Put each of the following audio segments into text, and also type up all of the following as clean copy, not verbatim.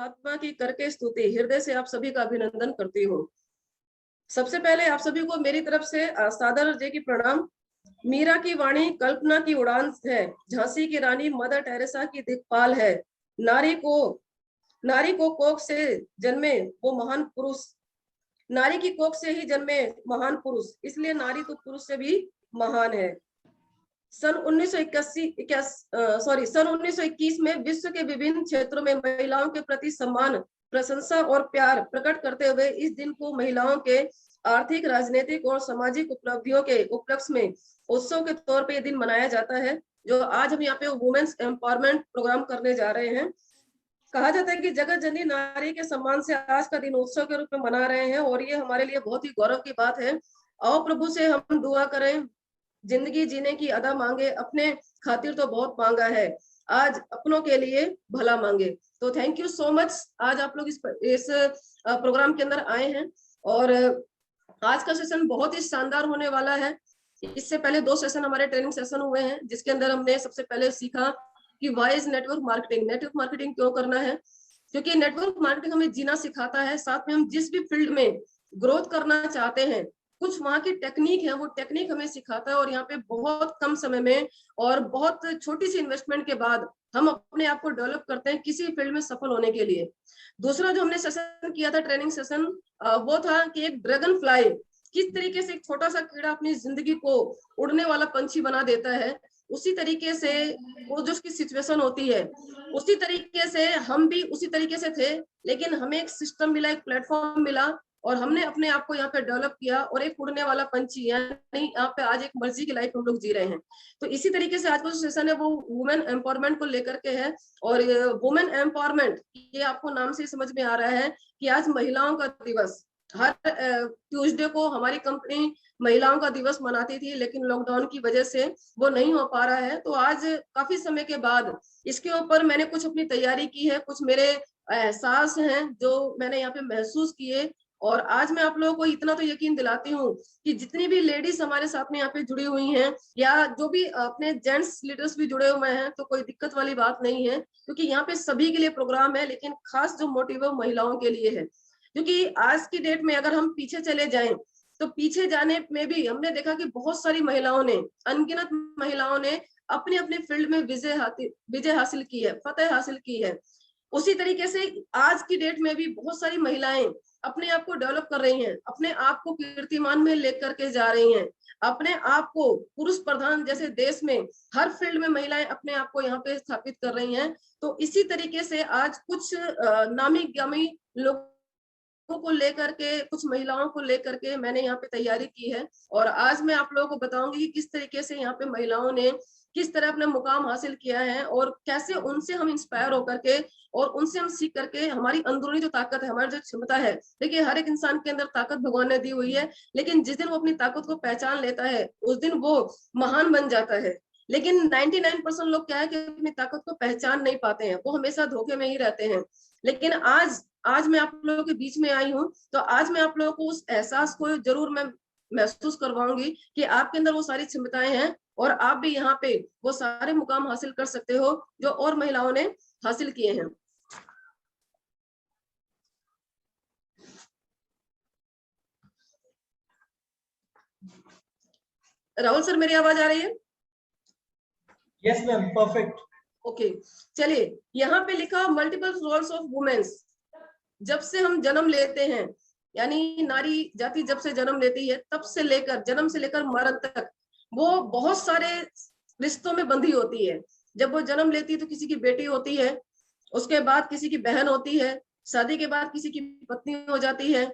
परमात्मा की करके स्तुति, हृदय से आप सभी का अभिनंदन करती हूँ। सबसे पहले आप सभी को मेरी तरफ से सादर जय की प्रणाम। मीरा की वाणी कल्पना की उड़ान है, झांसी की रानी मदर टेरेसा की दिक्पाल है। नारी को कोख से जन्मे वो महान पुरुष, नारी की कोख से ही जन्मे महान पुरुष, इसलिए नारी तो पुरुष से भी महान है। सन 1921 में विश्व के विभिन्न क्षेत्रों में महिलाओं के प्रति सम्मान, प्रशंसा और प्यार प्रकट करते हुए इस दिन को महिलाओं के आर्थिक, राजनीतिक और सामाजिक उपलब्धियों के उपलक्ष्य में उत्सव के तौर पे ये दिन मनाया जाता है। जो आज हम यहाँ पे वुमेन्स एम्पावरमेंट प्रोग्राम करने जा रहे हैं। कहा जाता है कि जगत जननी नारी के सम्मान से आज का दिन उत्सव के रूप में मना रहे हैं और ये हमारे लिए बहुत ही गौरव की बात है। आओ प्रभु से हम दुआ करें, जिंदगी जीने की अदा मांगे, अपने खातिर तो बहुत मांगा है, आज अपनों के लिए भला मांगे। तो थैंक यू सो मच, आज आप लोग इस प्रोग्राम के अंदर आए हैं और आज का सेशन बहुत ही शानदार होने वाला है। इससे पहले 2 सेशन हमारे ट्रेनिंग सेशन हुए हैं, जिसके अंदर हमने सबसे पहले सीखा कि why is network marketing, network marketing क्यों करना है, क्योंकि नेटवर्क मार्केटिंग हमें जीना सिखाता है। साथ में हम जिस भी फील्ड में ग्रोथ करना चाहते हैं, कुछ वहाँ की टेक्निक है, वो टेक्निक हमें सिखाता है और यहाँ पे बहुत कम समय में और बहुत छोटी सी इन्वेस्टमेंट के बाद हम अपने आप को डेवलप करते हैं किसी फील्ड में सफल होने के लिए। दूसरा जो हमने सेशन किया था, ट्रेनिंग सेशन, वो था कि एक ड्रैगन फ्लाई किस तरीके से एक छोटा सा कीड़ा अपनी जिंदगी को उड़ने वाला पंछी बना देता है, उसी तरीके से वो जो उसकी सिचुएशन होती है, उसी तरीके से हम भी उसी तरीके से थे, लेकिन हमें एक सिस्टम मिला, एक प्लेटफॉर्म मिला और हमने अपने आप को यहाँ पे डेवलप किया और एक उड़ने वाला पंछी, यानी यहाँ पे आज एक मर्जी की लाइफ हम लोग जी रहे हैं। तो इसी तरीके से आज का जो सेशन है वो वुमेन एम्पावरमेंट को लेकर के है और वुमेन एम्पावरमेंट ये आपको नाम से समझ में आ रहा है कि आज महिलाओं का दिवस, हर ट्यूसडे को हमारी कंपनी महिलाओं का दिवस मनाती थी, लेकिन लॉकडाउन की वजह से वो नहीं हो पा रहा है। तो आज काफी समय के बाद इसके ऊपर मैंने कुछ अपनी तैयारी की है, कुछ मेरे एहसास हैं जो मैंने यहाँ पे महसूस किए और आज मैं आप लोगों को इतना तो यकीन दिलाती हूँ कि जितनी भी लेडीज हमारे साथ में यहाँ पे जुड़ी हुई हैं या जो भी अपने जेंट्स लीडर्स भी जुड़े हुए हैं, तो कोई दिक्कत वाली बात नहीं है, क्योंकि यहाँ पे सभी के लिए प्रोग्राम है, लेकिन खास जो मोटिव है वो महिलाओं के लिए है। क्योंकि आज की डेट में अगर हम पीछे चले जाएं तो पीछे जाने में भी हमने देखा कि बहुत सारी महिलाओं ने, अनगिनत महिलाओं ने अपने अपने फील्ड में विजय हासिल की है, फतेह हासिल की है। उसी तरीके से आज की डेट में भी बहुत सारी महिलाएं अपने आप को डेवलप कर रही हैं, अपने आप को कीर्तिमान में लेकर के जा रही हैं, अपने आप को पुरुष प्रधान जैसे देश में हर फील्ड में महिलाएं अपने आप को यहाँ पे स्थापित कर रही हैं। तो इसी तरीके से आज कुछ नामी गामी लोग को लेकर के, कुछ महिलाओं को लेकर के मैंने यहाँ पे तैयारी की है और आज मैं आप लोगों को बताऊंगी कि किस तरीके से यहाँ पे महिलाओं ने किस तरह अपना मुकाम हासिल किया है और कैसे उनसे हम इंस्पायर होकर के और उनसे हम सीख करके हमारी अंदरूनी जो ताकत है, हमारी जो क्षमता है, देखिए हर एक इंसान के अंदर ताकत भगवान ने दी हुई है, लेकिन जिस दिन वो अपनी ताकत को पहचान लेता है उस दिन वो महान बन जाता है। लेकिन 99% लोग क्या है कि अपनी ताकत को पहचान नहीं पाते हैं, वो हमेशा धोखे में ही रहते हैं। लेकिन आज मैं आप लोगों के बीच में आई हूँ, तो आज मैं आप लोगों को उस एहसास को जरूर मैं महसूस करवाऊंगी कि आपके अंदर वो सारी क्षमताएं हैं और आप भी यहाँ पे वो सारे मुकाम हासिल कर सकते हो जो और महिलाओं ने हासिल किए हैं। राहुल सर, मेरी आवाज आ रही है? Yes ma'am, perfect. ओके, चलिए यहाँ पे लिखा मल्टीपल रोल्स ऑफ वुमेन्स। जब से हम जन्म लेते हैं, यानी नारी जाति जब से जन्म लेती है, तब से लेकर जन्म से लेकर मरण तक वो बहुत सारे रिश्तों में बंधी होती है। जब वो जन्म लेती है तो किसी की बेटी होती है, उसके बाद किसी की बहन होती है, शादी के बाद किसी की पत्नी हो जाती है,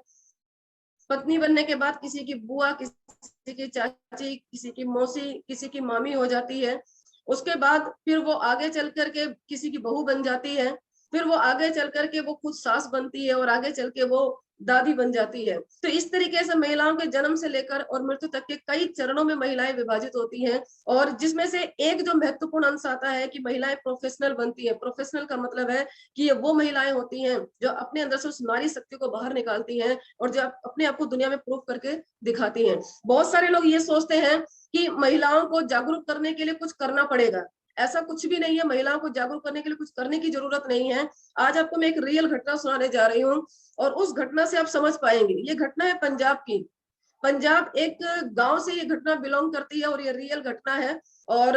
पत्नी बनने के बाद किसी की बुआ, किसी की चाची, किसी की मौसी, किसी की मामी हो जाती है। उसके बाद फिर वो आगे चल करके किसी की बहू बन जाती है, फिर वो आगे चल करके वो खुद सास बनती है और आगे चल के वो दादी बन जाती है। तो इस तरीके से महिलाओं के जन्म से लेकर और मृत्यु तक के कई चरणों में महिलाएं विभाजित होती हैं और जिसमें से एक जो महत्वपूर्ण अंश आता है कि महिलाएं प्रोफेशनल बनती है। प्रोफेशनल का मतलब है कि ये वो महिलाएं होती हैं जो अपने अंदर से उस नारी शक्ति को बाहर निकालती हैं और जो अपने आप को दुनिया में प्रूव करके दिखाती हैं। बहुत सारे लोग ये सोचते हैं कि महिलाओं को जागरूक करने के लिए कुछ करना पड़ेगा, ऐसा कुछ भी नहीं है, महिलाओं को जागरूक करने के लिए कुछ करने की जरूरत नहीं है। आज आपको मैं एक रियल घटना सुनाने जा रही हूँ और उस घटना से आप समझ पाएंगे। ये घटना है पंजाब की। पंजाब एक गांव से ये घटना बिलोंग करती है और ये रियल घटना है। और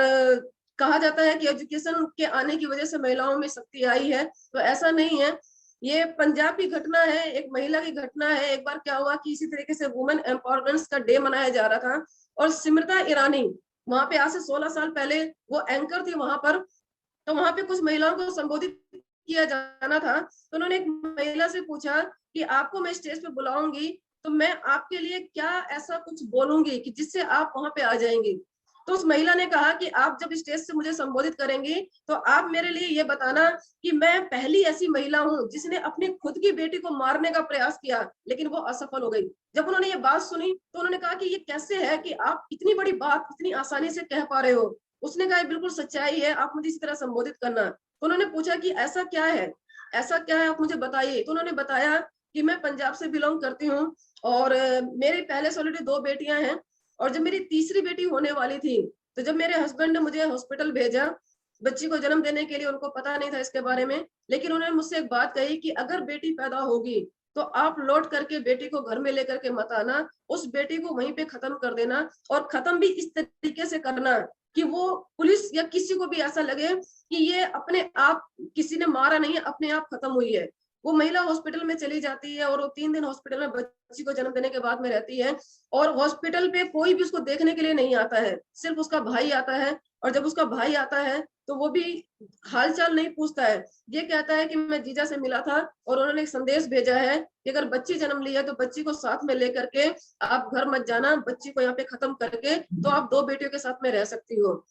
कहा जाता है कि एजुकेशन के आने की वजह से महिलाओं में शक्ति आई है, तो ऐसा नहीं है। ये पंजाब की घटना है, एक महिला की घटना है। एक बार क्या हुआ कि इसी तरीके से वुमेन एम्पावरमेंट का डे मनाया जा रहा था और स्मृता ईरानी वहां पे आज से 16 साल पहले वो एंकर थी वहां पर। तो वहां पे कुछ महिलाओं को संबोधित किया जाना था, तो उन्होंने एक महिला से पूछा कि आपको मैं स्टेज पे बुलाऊंगी तो मैं आपके लिए क्या ऐसा कुछ बोलूंगी कि जिससे आप वहां पे आ जाएंगी। तो उस महिला ने कहा कि आप जब स्टेज से मुझे संबोधित करेंगी तो आप मेरे लिए ये बताना कि मैं पहली ऐसी महिला हूं जिसने अपनी खुद की बेटी को मारने का प्रयास किया लेकिन वो असफल हो गई। जब उन्होंने ये बात सुनी तो उन्होंने कहा कि ये कैसे है कि आप इतनी बड़ी बात इतनी आसानी से कह पा रहे हो। उसने कहा बिल्कुल सच्चाई है, आप मुझे इसी तरह संबोधित करना। तो उन्होंने पूछा कि ऐसा क्या है, ऐसा क्या है, आप मुझे बताइए। तो उन्होंने बताया कि मैं पंजाब से बिलोंग करती हूँ और मेरे पहले से ऑलरेडी 2 बेटियां हैं और जब मेरी तीसरी बेटी होने वाली थी तो जब मेरे हस्बैंड ने मुझे हॉस्पिटल भेजा बच्ची को जन्म देने के लिए, उनको पता नहीं था इसके बारे में, लेकिन उन्होंने मुझसे एक बात कही कि अगर बेटी पैदा होगी तो आप लौट करके बेटी को घर में लेकर के मत आना, उस बेटी को वहीं पे खत्म कर देना और खत्म भी इस तरीके से करना कि वो पुलिस या किसी को भी ऐसा लगे कि ये अपने आप किसी ने मारा नहीं है, अपने आप खत्म हुई है। वो महिला हॉस्पिटल में चली जाती है और वो 3 दिन हॉस्पिटल में बच्ची को जन्म देने के बाद में रहती है और हॉस्पिटल पे कोई भी उसको देखने के लिए नहीं आता है, सिर्फ उसका भाई आता है। और जब उसका भाई आता है तो वो भी हालचाल नहीं पूछता है, ये कहता है कि मैं जीजा से मिला था और उन्होंने एक संदेश भेजा है कि अगर बच्ची जन्म ली है तो बच्ची को साथ में लेकर के आप घर मत जाना, बच्ची को यहाँ पे खत्म करके तो आप 2 बेटियों के साथ में रह सकती हो।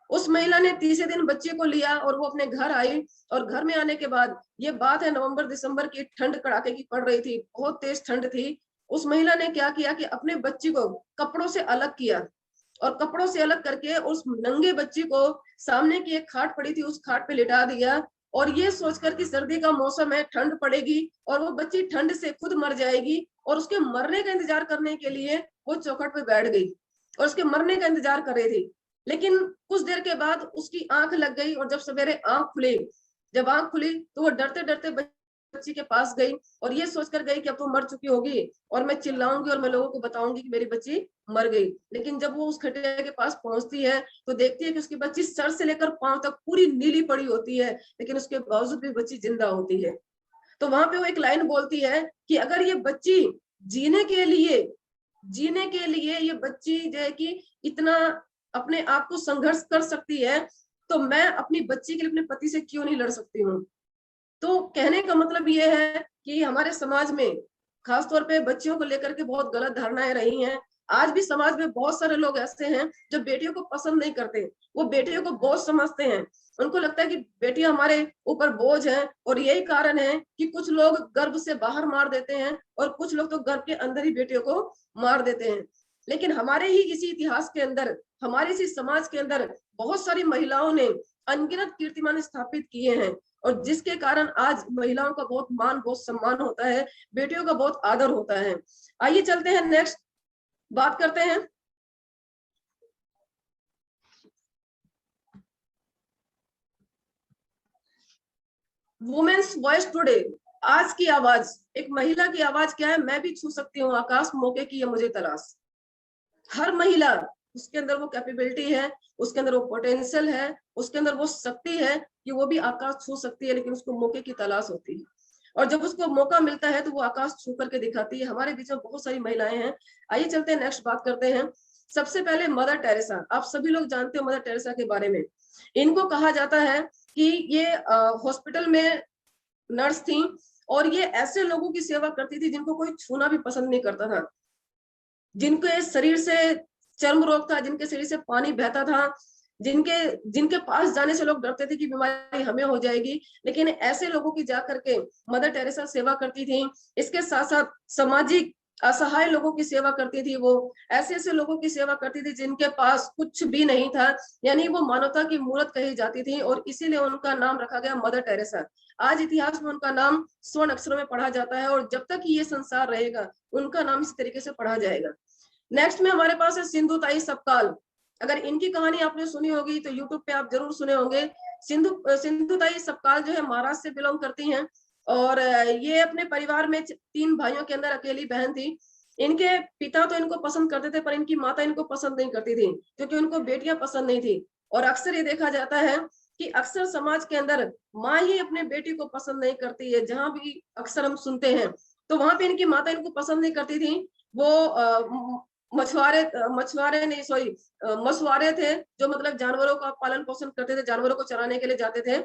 उस महिला ने तीसरे दिन बच्चे को लिया और वो अपने घर आई और घर में आने के बाद, ये बात है नवंबर दिसंबर की, ठंड कड़ाके की पड़ रही थी, बहुत तेज ठंड थी। उस महिला ने क्या किया कि अपने बच्ची को कपड़ों से अलग किया और कपड़ों से अलग करके उस नंगे बच्ची को सामने की एक खाट पड़ी थी उस खाट पे लिटा दिया और ये सोचकर कि सर्दी का मौसम है, ठंड पड़ेगी और वो बच्ची ठंड से खुद मर जाएगी और उसके मरने का इंतजार करने के लिए वो चौखट पे बैठ गई और उसके मरने का इंतजार कर रही थी। लेकिन कुछ देर के बाद उसकी आंख लग गई और जब सवेरे आंख खुली, जब आंख खुली तो वो डरते डरते बच्ची के पास गई और ये सोचकर गई कि अब तो मर चुकी होगी और मैं चिल्लाऊंगी और मैं लोगों को बताऊंगी कि मेरी बच्ची मर गई। लेकिन जब वो उस खटिया के पास पहुंचती है तो देखती है कि उसकी बच्ची सर से लेकर पांव तक पूरी नीली पड़ी होती है, लेकिन उसके बावजूद भी बच्ची जिंदा होती है। तो वहां पे वो एक लाइन बोलती है कि अगर ये बच्ची जीने के लिए ये बच्ची जो है कि इतना अपने आप को संघर्ष कर सकती है तो मैं अपनी बच्ची के लिए अपने पति से क्यों नहीं लड़ सकती हूँ। तो कहने का मतलब ये है कि हमारे समाज में खासतौर पे बच्चियों को लेकर के बहुत गलत धारणाएं रही हैं। आज भी समाज में बहुत सारे लोग ऐसे हैं जो बेटियों को पसंद नहीं करते, वो बेटियों को बोझ समझते हैं। उनको लगता है कि बेटियां हमारे ऊपर बोझ हैं और यही कारण है कि कुछ लोग गर्भ से बाहर मार देते हैं और कुछ लोग तो गर्भ के अंदर ही बेटियों को मार देते हैं। लेकिन हमारे ही इसी इतिहास के अंदर, हमारे इसी समाज के अंदर बहुत सारी महिलाओं ने अनगिनत कीर्तिमान स्थापित किए हैं और जिसके कारण आज महिलाओं का बहुत मान बहुत सम्मान होता है, बेटियों का बहुत आदर होता है। आइए चलते हैं नेक्स्ट बात करते हैं। वुमेन्स वॉइस टुडे, आज की आवाज, एक महिला की आवाज क्या है, मैं भी छू सकती हूँ आकाश, मौके की है मुझे तलाश। हर महिला, उसके अंदर वो कैपेबिलिटी है, उसके अंदर वो पोटेंशियल है, उसके अंदर वो शक्ति है कि वो भी आकाश छू सकती है, लेकिन उसको मौके की तलाश होती है और जब उसको मौका मिलता है तो वो आकाश छू करके दिखाती है। हमारे बीच में बहुत सारी महिलाएं हैं। आइए चलते हैं नेक्स्ट बात करते हैं। सबसे पहले मदर टेरेसा, आप सभी लोग जानते हो मदर टेरेसा के बारे में। इनको कहा जाता है कि ये हॉस्पिटल में नर्स थी और ये ऐसे लोगों की सेवा करती थी जिनको कोई छूना भी पसंद नहीं करता था, जिनके शरीर से चर्म रोग था, जिनके शरीर से पानी बहता था, जिनके जिनके पास जाने से लोग डरते थे कि बीमारी हमें हो जाएगी, लेकिन ऐसे लोगों की जाकर के मदर टेरेसा सेवा करती थी। इसके साथ साथ सामाजिक असहाय लोगों की सेवा करती थी। वो ऐसे ऐसे लोगों की सेवा करती थी जिनके पास कुछ भी नहीं था, यानी वो मानवता की मूर्त कही जाती थी और इसीलिए उनका नाम रखा गया मदर टेरेसा। आज इतिहास में उनका नाम स्वर्ण अक्षरों में पढ़ा जाता है और जब तक ये संसार रहेगा उनका नाम इस तरीके से पढ़ा जाएगा। नेक्स्ट में हमारे पास है सिंधु ताई सपकाल। अगर इनकी कहानी आपने सुनी होगी तो यूट्यूब पे आप जरूर सुने होंगे। सिंधुताई सपकाल जो है महाराष्ट्र से बिलोंग करती हैं, और ये अपने परिवार में 3 भाइयों के अंदर अकेली बहन थी। इनके पिता तो इनको पसंद करते थे, पर इनकी माता इनको पसंद नहीं करती थी, क्योंकि उनको बेटियां पसंद नहीं थी। और अक्सर ये देखा जाता है कि अक्सर समाज के अंदर माँ ही अपने बेटी को पसंद नहीं करती है। जहां भी अक्सर हम सुनते हैं तो वहां पे इनकी माता इनको पसंद नहीं करती थी। वो मछुआरे नहीं, सॉरी, मछुआरे थे, जो मतलब जानवरों का पालन पोषण करते थे, जानवरों को चराने के लिए जाते थे।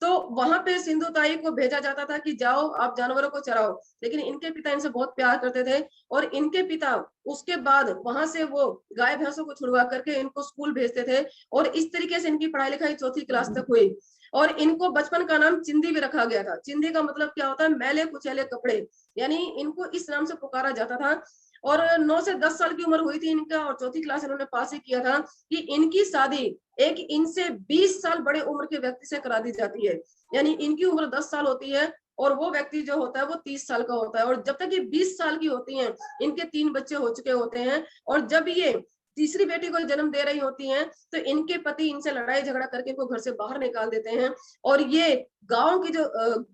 तो वहां पे सिंधुताई को भेजा जाता था कि जाओ आप जानवरों को चराओ, लेकिन इनके पिता इनसे बहुत प्यार करते थे। और इनके पिता उसके बाद वहां से वो गाय भैंसों को छुड़वा करके इनको स्कूल भेजते थे, और इस तरीके से इनकी पढ़ाई लिखाई 4वीं क्लास तक हुई। और इनको बचपन का नाम चिंदी भी रखा गया था। चिंदी का मतलब क्या होता है? मैले कुचैले कपड़े, यानी इनको इस नाम से पुकारा जाता था। और 9 से 10 साल की उम्र हुई थी इनका, और 4वीं क्लास इन्होंने पास ही किया था कि इनकी शादी एक इनसे 20 साल बड़े उम्र के व्यक्ति से करा दी जाती है। यानी इनकी उम्र 10 साल होती है और वो व्यक्ति जो होता है वो 30 साल का होता है। और जब तक ये 20 साल की होती हैं, इनके 3 बच्चे हो चुके होते हैं। और जब ये तीसरी बेटी को जन्म दे रही होती हैं तो इनके पति इनसे लड़ाई झगड़ा करके इनको घर से बाहर निकाल देते हैं। और ये गांव की जो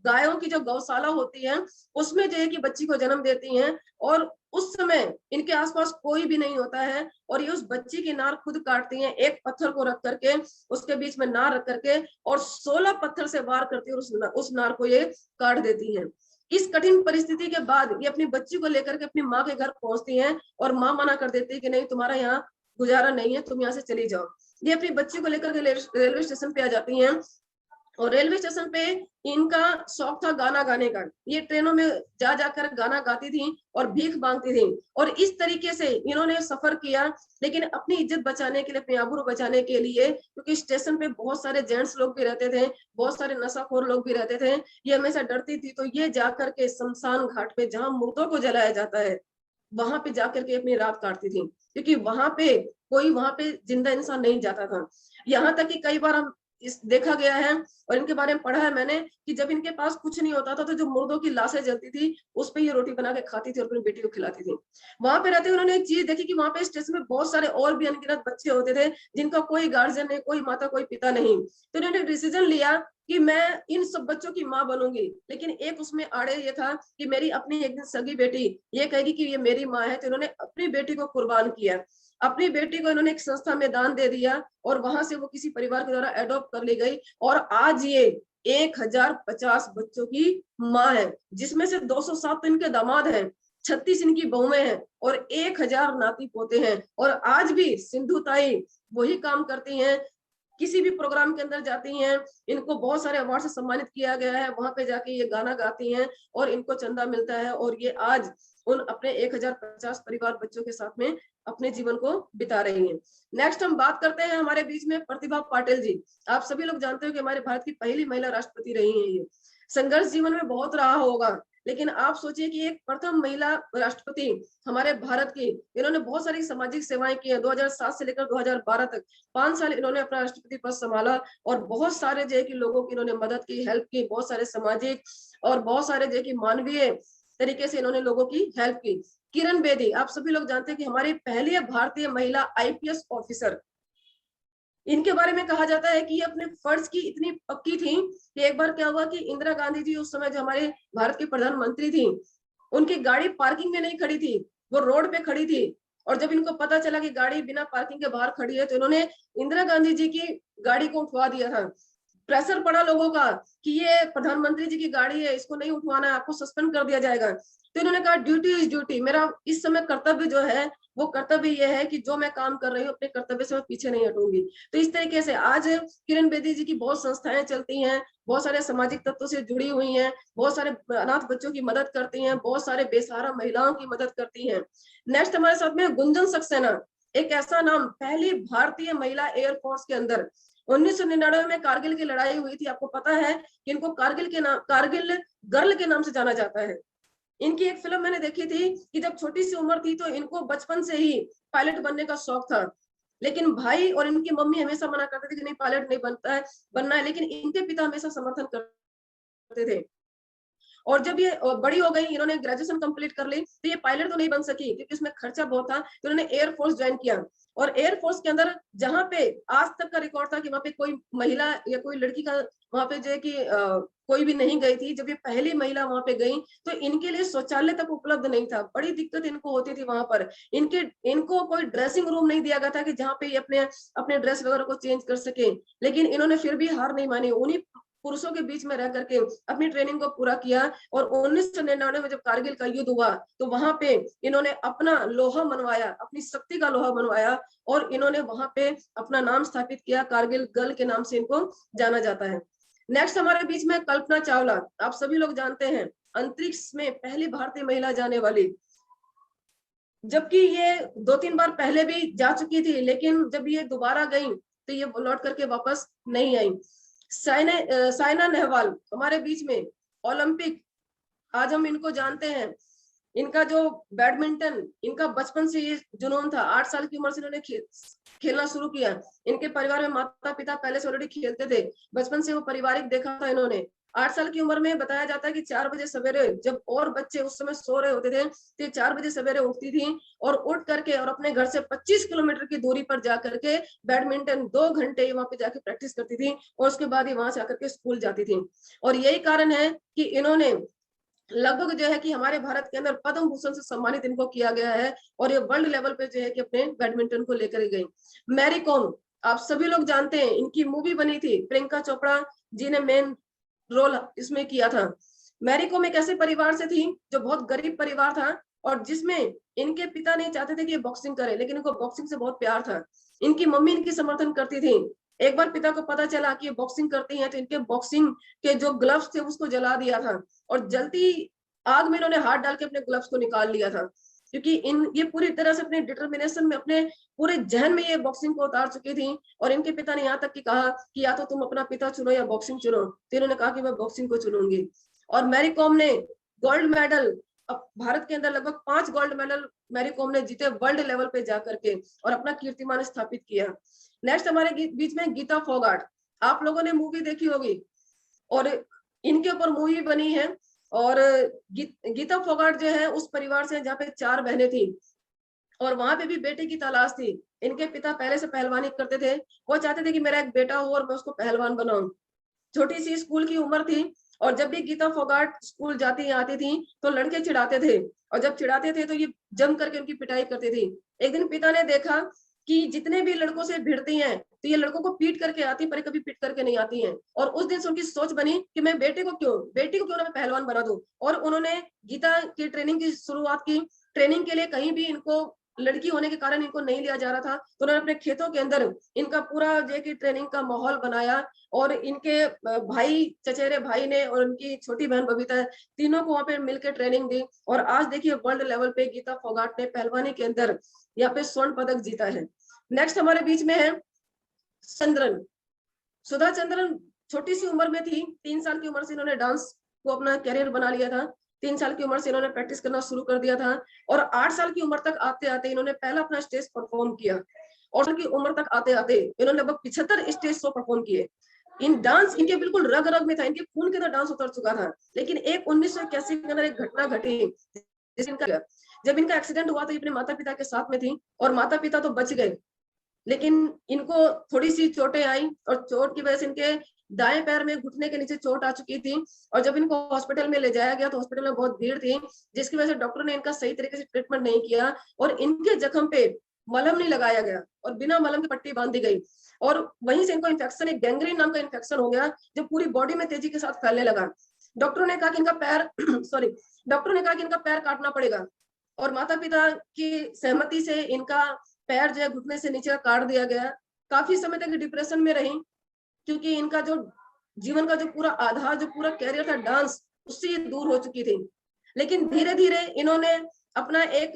गायों की जो गौशाला होती है उसमें जो है कि बच्ची को जन्म देती हैं। और उस समय इनके आसपास कोई भी नहीं होता है, और ये उस बच्ची की नार खुद काटती हैं, एक पत्थर को रख करके, उसके बीच में नार रख करके, और 16 पत्थर से वार करती है और उस नार को ये काट देती हैं। इस कठिन परिस्थिति के बाद ये अपनी बच्ची को लेकर के अपनी माँ के घर पहुंचती हैं, और माँ मना कर देती है कि नहीं, तुम्हारा यहाँ गुजारा नहीं है, तुम यहाँ से चली जाओ। ये अपनी बच्ची को लेकर के रेलवे स्टेशन पे आ जाती हैं। और रेलवे स्टेशन पे इनका शौक था गाना गाने का। ये ट्रेनों में जा जाकर गाना गाती थी और भीख मांगती थी। और इस तरीके से इन्होंने सफर किया, लेकिन अपनी इज्जत बचाने के लिए, अपनी आबरू बचाने के लिए, क्योंकि स्टेशन पे बहुत सारे जेंट्स लोग भी रहते थे, बहुत सारे नशाखोर लोग भी रहते थे, ये हमेशा डरती थी। तो ये जाकर के शमशान घाट पे, जहां मुर्दों को जलाया जाता है, वहां पे जाकर के अपनी रात काटती थी, क्योंकि वहां पे कोई वहां पे जिंदा इंसान नहीं जाता था। यहाँ तक कि कई बार हम इस देखा गया है और इनके बारे में पढ़ा है मैंने कि जब इनके पास कुछ नहीं होता था तो जो मुर्दों की लाशें जलती थी उस पे ये रोटी बना के खाती थी और अपनी बेटी को खिलाती थी। वहां पे रहते उन्होंने एक चीज देखी कि वहां पे स्टेशन में बहुत सारे और भी अनगिनत बच्चे होते थे जिनका कोई गार्जियन नहीं, कोई माता, कोई पिता नहीं। तो इन्होंने डिसीजन लिया कि मैं इन सब बच्चों की माँ बनूंगी। लेकिन एक उसमें आड़े ये था कि मेरी अपनी एक दिन सगी बेटी ये कहेगी कि ये मेरी माँ है, तो इन्होंने अपनी बेटी को कुर्बान किया। अपनी बेटी को इन्होंने एक संस्था में दान दे दिया और वहां से वो किसी परिवार के द्वारा एडॉप्ट कर ली गई। और आज ये 1050 बच्चों की माँ है, जिसमें से 207 तो इनके दामाद हैं, 36 इनकी बहुएं हैं और 1000 नाती पोते हैं। और आज भी सिंधुताई वही काम करती हैं, किसी भी प्रोग्राम के अंदर जाती हैं, इनको बहुत सारे अवार्ड से सम्मानित किया गया है, वहां पे जाके ये गाना गाती हैं और इनको चंदा मिलता है। और ये आज उन अपने 1050 परिवार बच्चों के साथ में अपने जीवन को बिता रही हैं। नेक्स्ट हम बात करते हैं हमारे बीच में प्रतिभा पाटिल जी। आप सभी लोग जानते हो कि हमारे भारत की पहली महिला राष्ट्रपति रही हैं। ये संघर्ष जीवन में बहुत रहा होगा, लेकिन आप सोचिए कि एक प्रथम महिला राष्ट्रपति हमारे भारत की, इन्होंने बहुत सारी सामाजिक सेवाएं की हैं। 2007 से लेकर 2012 तक 5 साल इन्होंने अपना राष्ट्रपति पद संभाला और बहुत सारे जो है कि लोगों की इन्होंने मदद की, हेल्प की, बहुत सारे सामाजिक और बहुत सारे जो है कि मानवीय तरीके से इन्होंने लोगों की हेल्प की। किरण बेदी, आप सभी लोग जानते हैं कि हमारी पहली भारतीय महिला आईपीएस ऑफिसर। इनके बारे में कहा जाता है कि ये अपने फर्ज की इतनी पक्की थी कि एक बार क्या हुआ कि इंदिरा गांधी जी उस समय जो हमारे भारत की प्रधानमंत्री थी, उनकी गाड़ी पार्किंग में नहीं खड़ी थी, वो रोड पे खड़ी थी। और जब इनको पता चला कि गाड़ी बिना पार्किंग के बाहर खड़ी है तो इन्होंने इंदिरा गांधी जी की गाड़ी को उठवा दिया था। प्रेशर पड़ा लोगों का कि ये प्रधानमंत्री जी की गाड़ी है, इसको नहीं उठवाना है, आपको सस्पेंड कर दिया जाएगा। तो इन्होंने कहा ड्यूटी इज ड्यूटी, मेरा इस समय कर्तव्य जो है वो कर्तव्य ये है कि जो मैं काम कर रही हूँ अपने कर्तव्य से मैं पीछे नहीं हटूंगी। तो इस तरीके से आज किरण बेदी जी की बहुत संस्थाएं चलती हैं, बहुत सारे सामाजिक तत्वों से जुड़ी हुई हैं, बहुत सारे अनाथ बच्चों की मदद करती हैं, बहुत सारे बेसहारा महिलाओं की मदद करती हैं। नेक्स्ट हमारे साथ में गुंजन सक्सेना, एक ऐसा नाम, पहली भारतीय महिला एयरफोर्स के अंदर। 1999 में कारगिल की लड़ाई हुई थी, आपको पता है कि इनको कारगिल गर्ल के नाम से जाना जाता है। इनकी एक फिल्म मैंने देखी थी कि जब छोटी सी उम्र थी तो इनको बचपन से ही पायलट बनने का शौक था, लेकिन भाई और इनकी मम्मी हमेशा मना करते थे कि नहीं, पायलट नहीं बनना है, लेकिन इनके पिता हमेशा समर्थन करते थे। और जब ये बड़ी हो गई, इन्होंने ग्रेजुएशन कंप्लीट कर ली, तो ये पायलट तो नहीं बन सकी क्योंकि उसमें खर्चा बहुत था, तो इन्होंने एयरफोर्स ज्वाइन किया। और एयरफोर्स के अंदर जहां पे आज तक का रिकॉर्ड था कि वहां पे कोई महिला या कोई लड़की का वहां पे जो है कि कोई भी नहीं गई थी, जब ये पहली महिला वहां पे गई तो इनके लिए शौचालय तक उपलब्ध नहीं था, बड़ी दिक्कत इनको होती थी वहां पर। इनको कोई ड्रेसिंग रूम नहीं दिया गया था कि जहाँ पे ये अपने अपने ड्रेस वगैरह को चेंज कर सके, लेकिन इन्होंने फिर भी हार नहीं मानी, उन्हीं पुरुषों के बीच में रह करके अपनी ट्रेनिंग को पूरा किया। और 1999 में जब कारगिल का युद्ध हुआ तो वहां पे इन्होंने अपना लोहा मनवाया, अपनी शक्ति का लोहा मनवाया, और इन्होंने वहां पे अपना नाम स्थापित किया, कारगिल गर्ल के नाम से इनको जाना जाता है। नेक्स्ट हमारे बीच में कल्पना चावला, आप सभी लोग जानते हैं अंतरिक्ष में पहली भारतीय महिला जाने वाली, जबकि ये 2-3 बार पहले भी जा चुकी थी, लेकिन जब ये दोबारा गई तो ये लौट करके वापस नहीं आई। साइना नेहवाल हमारे बीच में, ओलंपिक, आज हम इनको जानते हैं, इनका जो बैडमिंटन, इनका बचपन से ये जुनून था, 8 साल की उम्र से इन्होंने खेलना शुरू किया। इनके परिवार में माता पिता पहले से ऑलरेडी खेलते थे, बचपन से वो पारिवारिक देखा था इन्होंने। 8 साल की उम्र में बताया जाता है कि 4 बजे सवेरे, जब और बच्चे उस समय सो रहे होते थे, तो 4 बजे सवेरे उठती थी और उठ करके और अपने घर से 25 किलोमीटर की दूरी पर जा करके बैडमिंटन 2 घंटे वहां पे जाके प्रैक्टिस करती थी, और उसके बाद ही वहां से आकर के स्कूल जाती थी। और यही कारण है कि इन्होंने लगभग जो है कि हमारे भारत के अंदर पद्म भूषण से सम्मानित इनको किया गया है, और ये वर्ल्ड लेवल पे जो है कि अपने बैडमिंटन को लेकर गई। मैरी कॉम, आप सभी लोग जानते हैं, इनकी मूवी बनी थी, प्रियंका चोपड़ा जी ने मेन रोल इसमें किया था। मैरी कॉम एक ऐसे परिवार से थी जो बहुत गरीब परिवार था, और जिसमें इनके पिता नहीं चाहते थे कि ये बॉक्सिंग करे, लेकिन इनको बॉक्सिंग से बहुत प्यार था। इनकी मम्मी इनकी समर्थन करती थी। एक बार पिता को पता चला कि ये बॉक्सिंग करती हैं, तो इनके बॉक्सिंग के जो ग्लव्स थे उसको जला दिया था, और जलती आग में इन्होंने हाथ डाल के अपने ग्लव्स को निकाल लिया था, क्योंकि ये पूरी तरह से अपने डिटर्मिनेशन में, अपने पूरे जहन में ये बॉक्सिंग को उतार चुकी थी। और इनके पिता ने यहाँ तक कि कहा कि या तो तुम अपना पिता चुनो या बॉक्सिंग चुनो, तो इन्होंने कहा कि मैं बॉक्सिंग को चुनूंगी। और मैरी कॉम ने गोल्ड मेडल, अब भारत के अंदर लगभग 5 गोल्ड मेडल मैरी कॉम ने जीते वर्ल्ड लेवल पे जाकर के, और अपना कीर्तिमान स्थापित किया। नेक्स्ट हमारे बीच में गीता फोगाट, आप लोगों ने मूवी देखी होगी, और इनके ऊपर मूवी बनी है। और गीता फोगाट जो है उस परिवार से जहाँ पे 4 बहनें थी, और वहां पे भी बेटे की तलाश थी। इनके पिता पहले से पहलवानी करते थे, वो चाहते थे कि मेरा एक बेटा हो और मैं उसको पहलवान बनाऊं। छोटी सी स्कूल की उम्र थी, और जब भी गीता फोगाट स्कूल जाती आती थी तो लड़के चिढ़ाते थे, और जब चिढ़ाते थे तो ये जम करके उनकी पिटाई करती थी। एक दिन पिता ने देखा कि जितने भी लड़कों से भिड़ती हैं तो ये लड़कों को पीट करके आती, पर कभी पीट करके नहीं आती हैं। और उस दिन से उनकी सोच बनी कि मैं बेटी को क्यों ना मैं पहलवान बना दूं। और उन्होंने गीता की ट्रेनिंग की शुरुआत की। ट्रेनिंग के लिए कहीं भी इनको, लड़की होने के कारण इनको नहीं लिया जा रहा था, तो उन्होंने अपने खेतों के अंदर इनका पूरा जो है कि ट्रेनिंग का माहौल बनाया। और इनके भाई, चचेरे भाई ने और उनकी छोटी बहन बबीता, तीनों को वहां पे मिलकर ट्रेनिंग दी। और आज देखिए वर्ल्ड लेवल पे गीता फोगाट ने पहलवानी के अंदर यहाँ पे स्वर्ण पदक जीता है। नेक्स्ट हमारे बीच में है चंद्रन, सुधा चंद्रन। छोटी सी उम्र में थी, 3 साल की उम्र से इन्होंने डांस को अपना कैरियर बना लिया था। 3 साल की उम्र से इन्होंने प्रैक्टिस करना शुरू कर दिया था, और 8 साल की उम्र तक आते आते इन्होंने पहला अपना स्टेज परफॉर्म किया। और की उम्र तक आते आते इन्होंने लगभग 75 स्टेज शो परफॉर्म किए। इन डांस इनके बिल्कुल रग रग में था, इनके खून के अंदर डांस उतर चुका था। लेकिन एक 1981 के अंदर एक घटना घटी, जब इनका एक्सीडेंट हुआ तो ये अपने माता पिता के साथ में थी, और माता पिता तो बच गए, लेकिन इनको थोड़ी सी चोटें आई, और चोट की वजह से इनके दाएं पैर में घुटने के नीचे चोट आ चुकी थी। और जब इनको हॉस्पिटल में ले जाया गया तो हॉस्पिटल में बहुत भीड़ थी, जिसकी वजह से डॉक्टर ने इनका सही तरीके से ट्रीटमेंट नहीं किया, और इनके जख्म पे मलहम नहीं लगाया गया, और बिना मलहम की पट्टी बांध दी गई। और वहीं से इनको इन्फेक्शन, एक गैंग्रीन नाम का इन्फेक्शन हो गया, जो पूरी बॉडी में तेजी के साथ फैलने लगा। डॉक्टरों ने कहा कि इनका पैर डॉक्टरों ने कहा कि इनका पैर काटना पड़ेगा, और माता पिता की सहमति से इनका पैर जो है घुटने से नीचे काट दिया गया। काफी समय तक डिप्रेशन में रही, क्योंकि इनका जो जीवन का जो पूरा आधार, जो पूरा कैरियर था डांस, उससे ये दूर हो चुकी थी। लेकिन धीरे धीरे इन्होंने अपना एक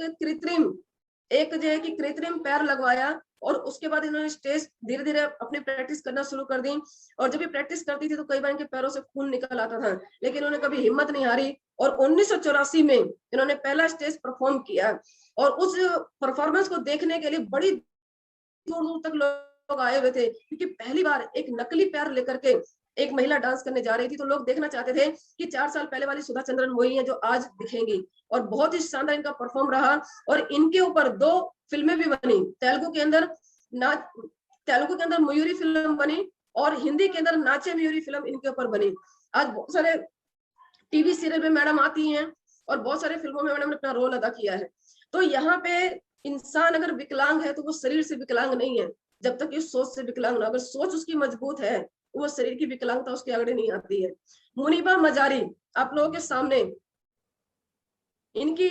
जो है कि कृत्रिम पैर लगवाया, और उसके बाद इन्होंने स्टेज धीरे धीरे अपनी प्रैक्टिस करना शुरू कर दी। और जब ये प्रैक्टिस करती थी तो कई बार इनके पैरों से खून निकल आता था, लेकिन इन्होंने कभी हिम्मत नहीं हारी, और 1984 में इन्होंने पहला स्टेज परफॉर्म किया। और उस परफॉर्मेंस को देखने के लिए बड़ी दूर दूर तक लोग आए हुए थे, क्योंकि पहली बार एक नकली पैर लेकर के एक महिला डांस करने जा रही थी, तो लोग देखना चाहते थे कि 4 साल पहले वाली सुधा चंद्रन वही है जो आज दिखेंगी, और बहुत ही शानदार इनका परफॉर्म रहा। और इनके ऊपर 2 फिल्में भी बनी। ना तेलुगु के अंदर मयूरी फिल्म बनी और हिंदी के अंदर नाचे मयूरी फिल्म इनके ऊपर बनी। आज बहुत सारे टीवी सीरियल में मैडम आती हैं और बहुत सारे फिल्मों में मैडम ने अपना रोल अदा किया है। तो यहाँ पे इंसान अगर विकलांग है तो वो शरीर से विकलांग नहीं है, जब तक ये सोच से विकलांग ना। अगर सोच उसकी मजबूत है, वो शरीर की विकलांगता उसके आगे नहीं आती है। मुनीबा मजारी आप लोगों के सामने, इनकी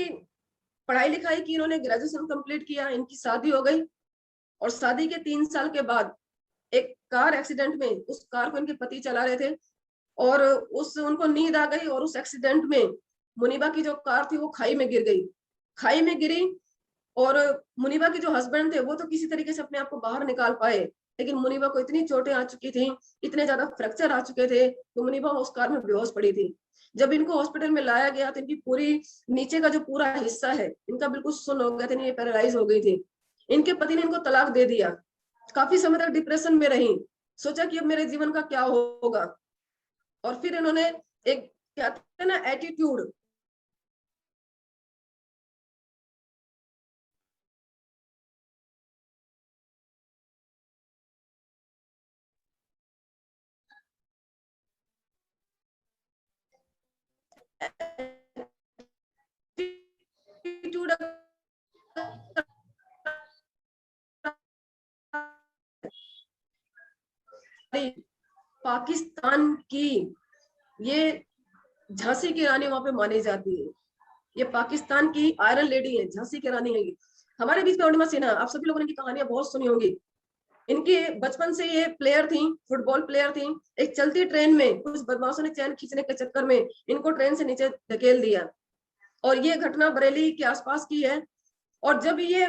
पढ़ाई लिखाई की, इन्होंने ग्रेजुएशन कंप्लीट किया, इनकी शादी हो गई और शादी के 3 साल के बाद एक कार एक्सीडेंट में, उस कार को इनके पति चला रहे थे और उनको नींद आ गई और उस एक्सीडेंट में मुनीबा की जो कार थी वो खाई में गिर गई। खाई में गिरी और मुनीबा के जो हस्बैंड थे वो तो किसी तरीके से अपने आप को बाहर निकाल पाए, लेकिन मुनीबा को इतनी चोटें आ चुकी थी, इतने ज्यादा फ्रैक्चर आ चुके थे तो मुनीबा उस कार में बेहोश पड़ी थी। जब इनको हॉस्पिटल में लाया गया तो इनकी पूरी नीचे का जो पूरा हिस्सा है इनका बिल्कुल सुन्न हो गया था, ये पैरालाइज हो गई थी। इनके पति ने इनको तलाक दे दिया। काफी समय तक डिप्रेशन में रही, सोचा कि अब मेरे जीवन का क्या होगा। और फिर इन्होंने एक कहते हैं ना एटीट्यूड, एटीट्यूड पाकिस्तान की ये झांसी की रानी वहां पे मानी जाती है। ये पाकिस्तान की आयरन लेडी है, झांसी की रानी है। हमारे बीच में अरुणिमा सिन्हा, आप सभी लोगों ने इनकी कहानियां बहुत सुनी होंगी। इनके बचपन से ये प्लेयर थी, फुटबॉल प्लेयर थी। एक चलती ट्रेन में कुछ बदमाशों ने चैन खींचने के चक्कर में इनको ट्रेन से नीचे धकेल दिया और ये घटना बरेली के आसपास की है। और जब ये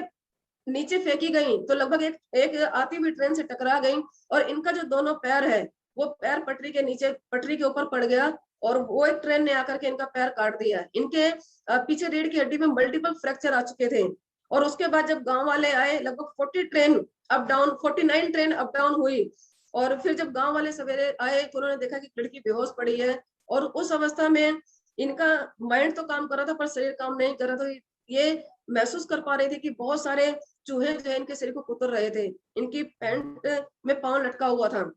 नीचे फेंकी गई तो लगभग एक आती हुई ट्रेन से टकरा गई और इनका जो दोनों पैर है वो पैर पटरी के नीचे, पटरी के ऊपर पड़ गया और वो एक ट्रेन ने आकर के इनका पैर काट दिया। इनके पीछे रीढ़ की हड्डी में मल्टीपल फ्रैक्चर आ चुके थे। और उसके बाद जब गांव वाले आए, लगभग 49 ट्रेन अप डाउन हुई। और फिर जब गांव वाले सवेरे आए तो उन्होंने देखा कि लड़की बेहोश पड़ी है और उस अवस्था में इनका माइंड तो काम कर रहा था पर शरीर काम नहीं कर रहा था। ये महसूस कर पा रहे थे कि बहुत सारे चूहे जो है इनके शरीर को कुतर रहे थे। इनकी पैंट में पांव लटका हुआ था।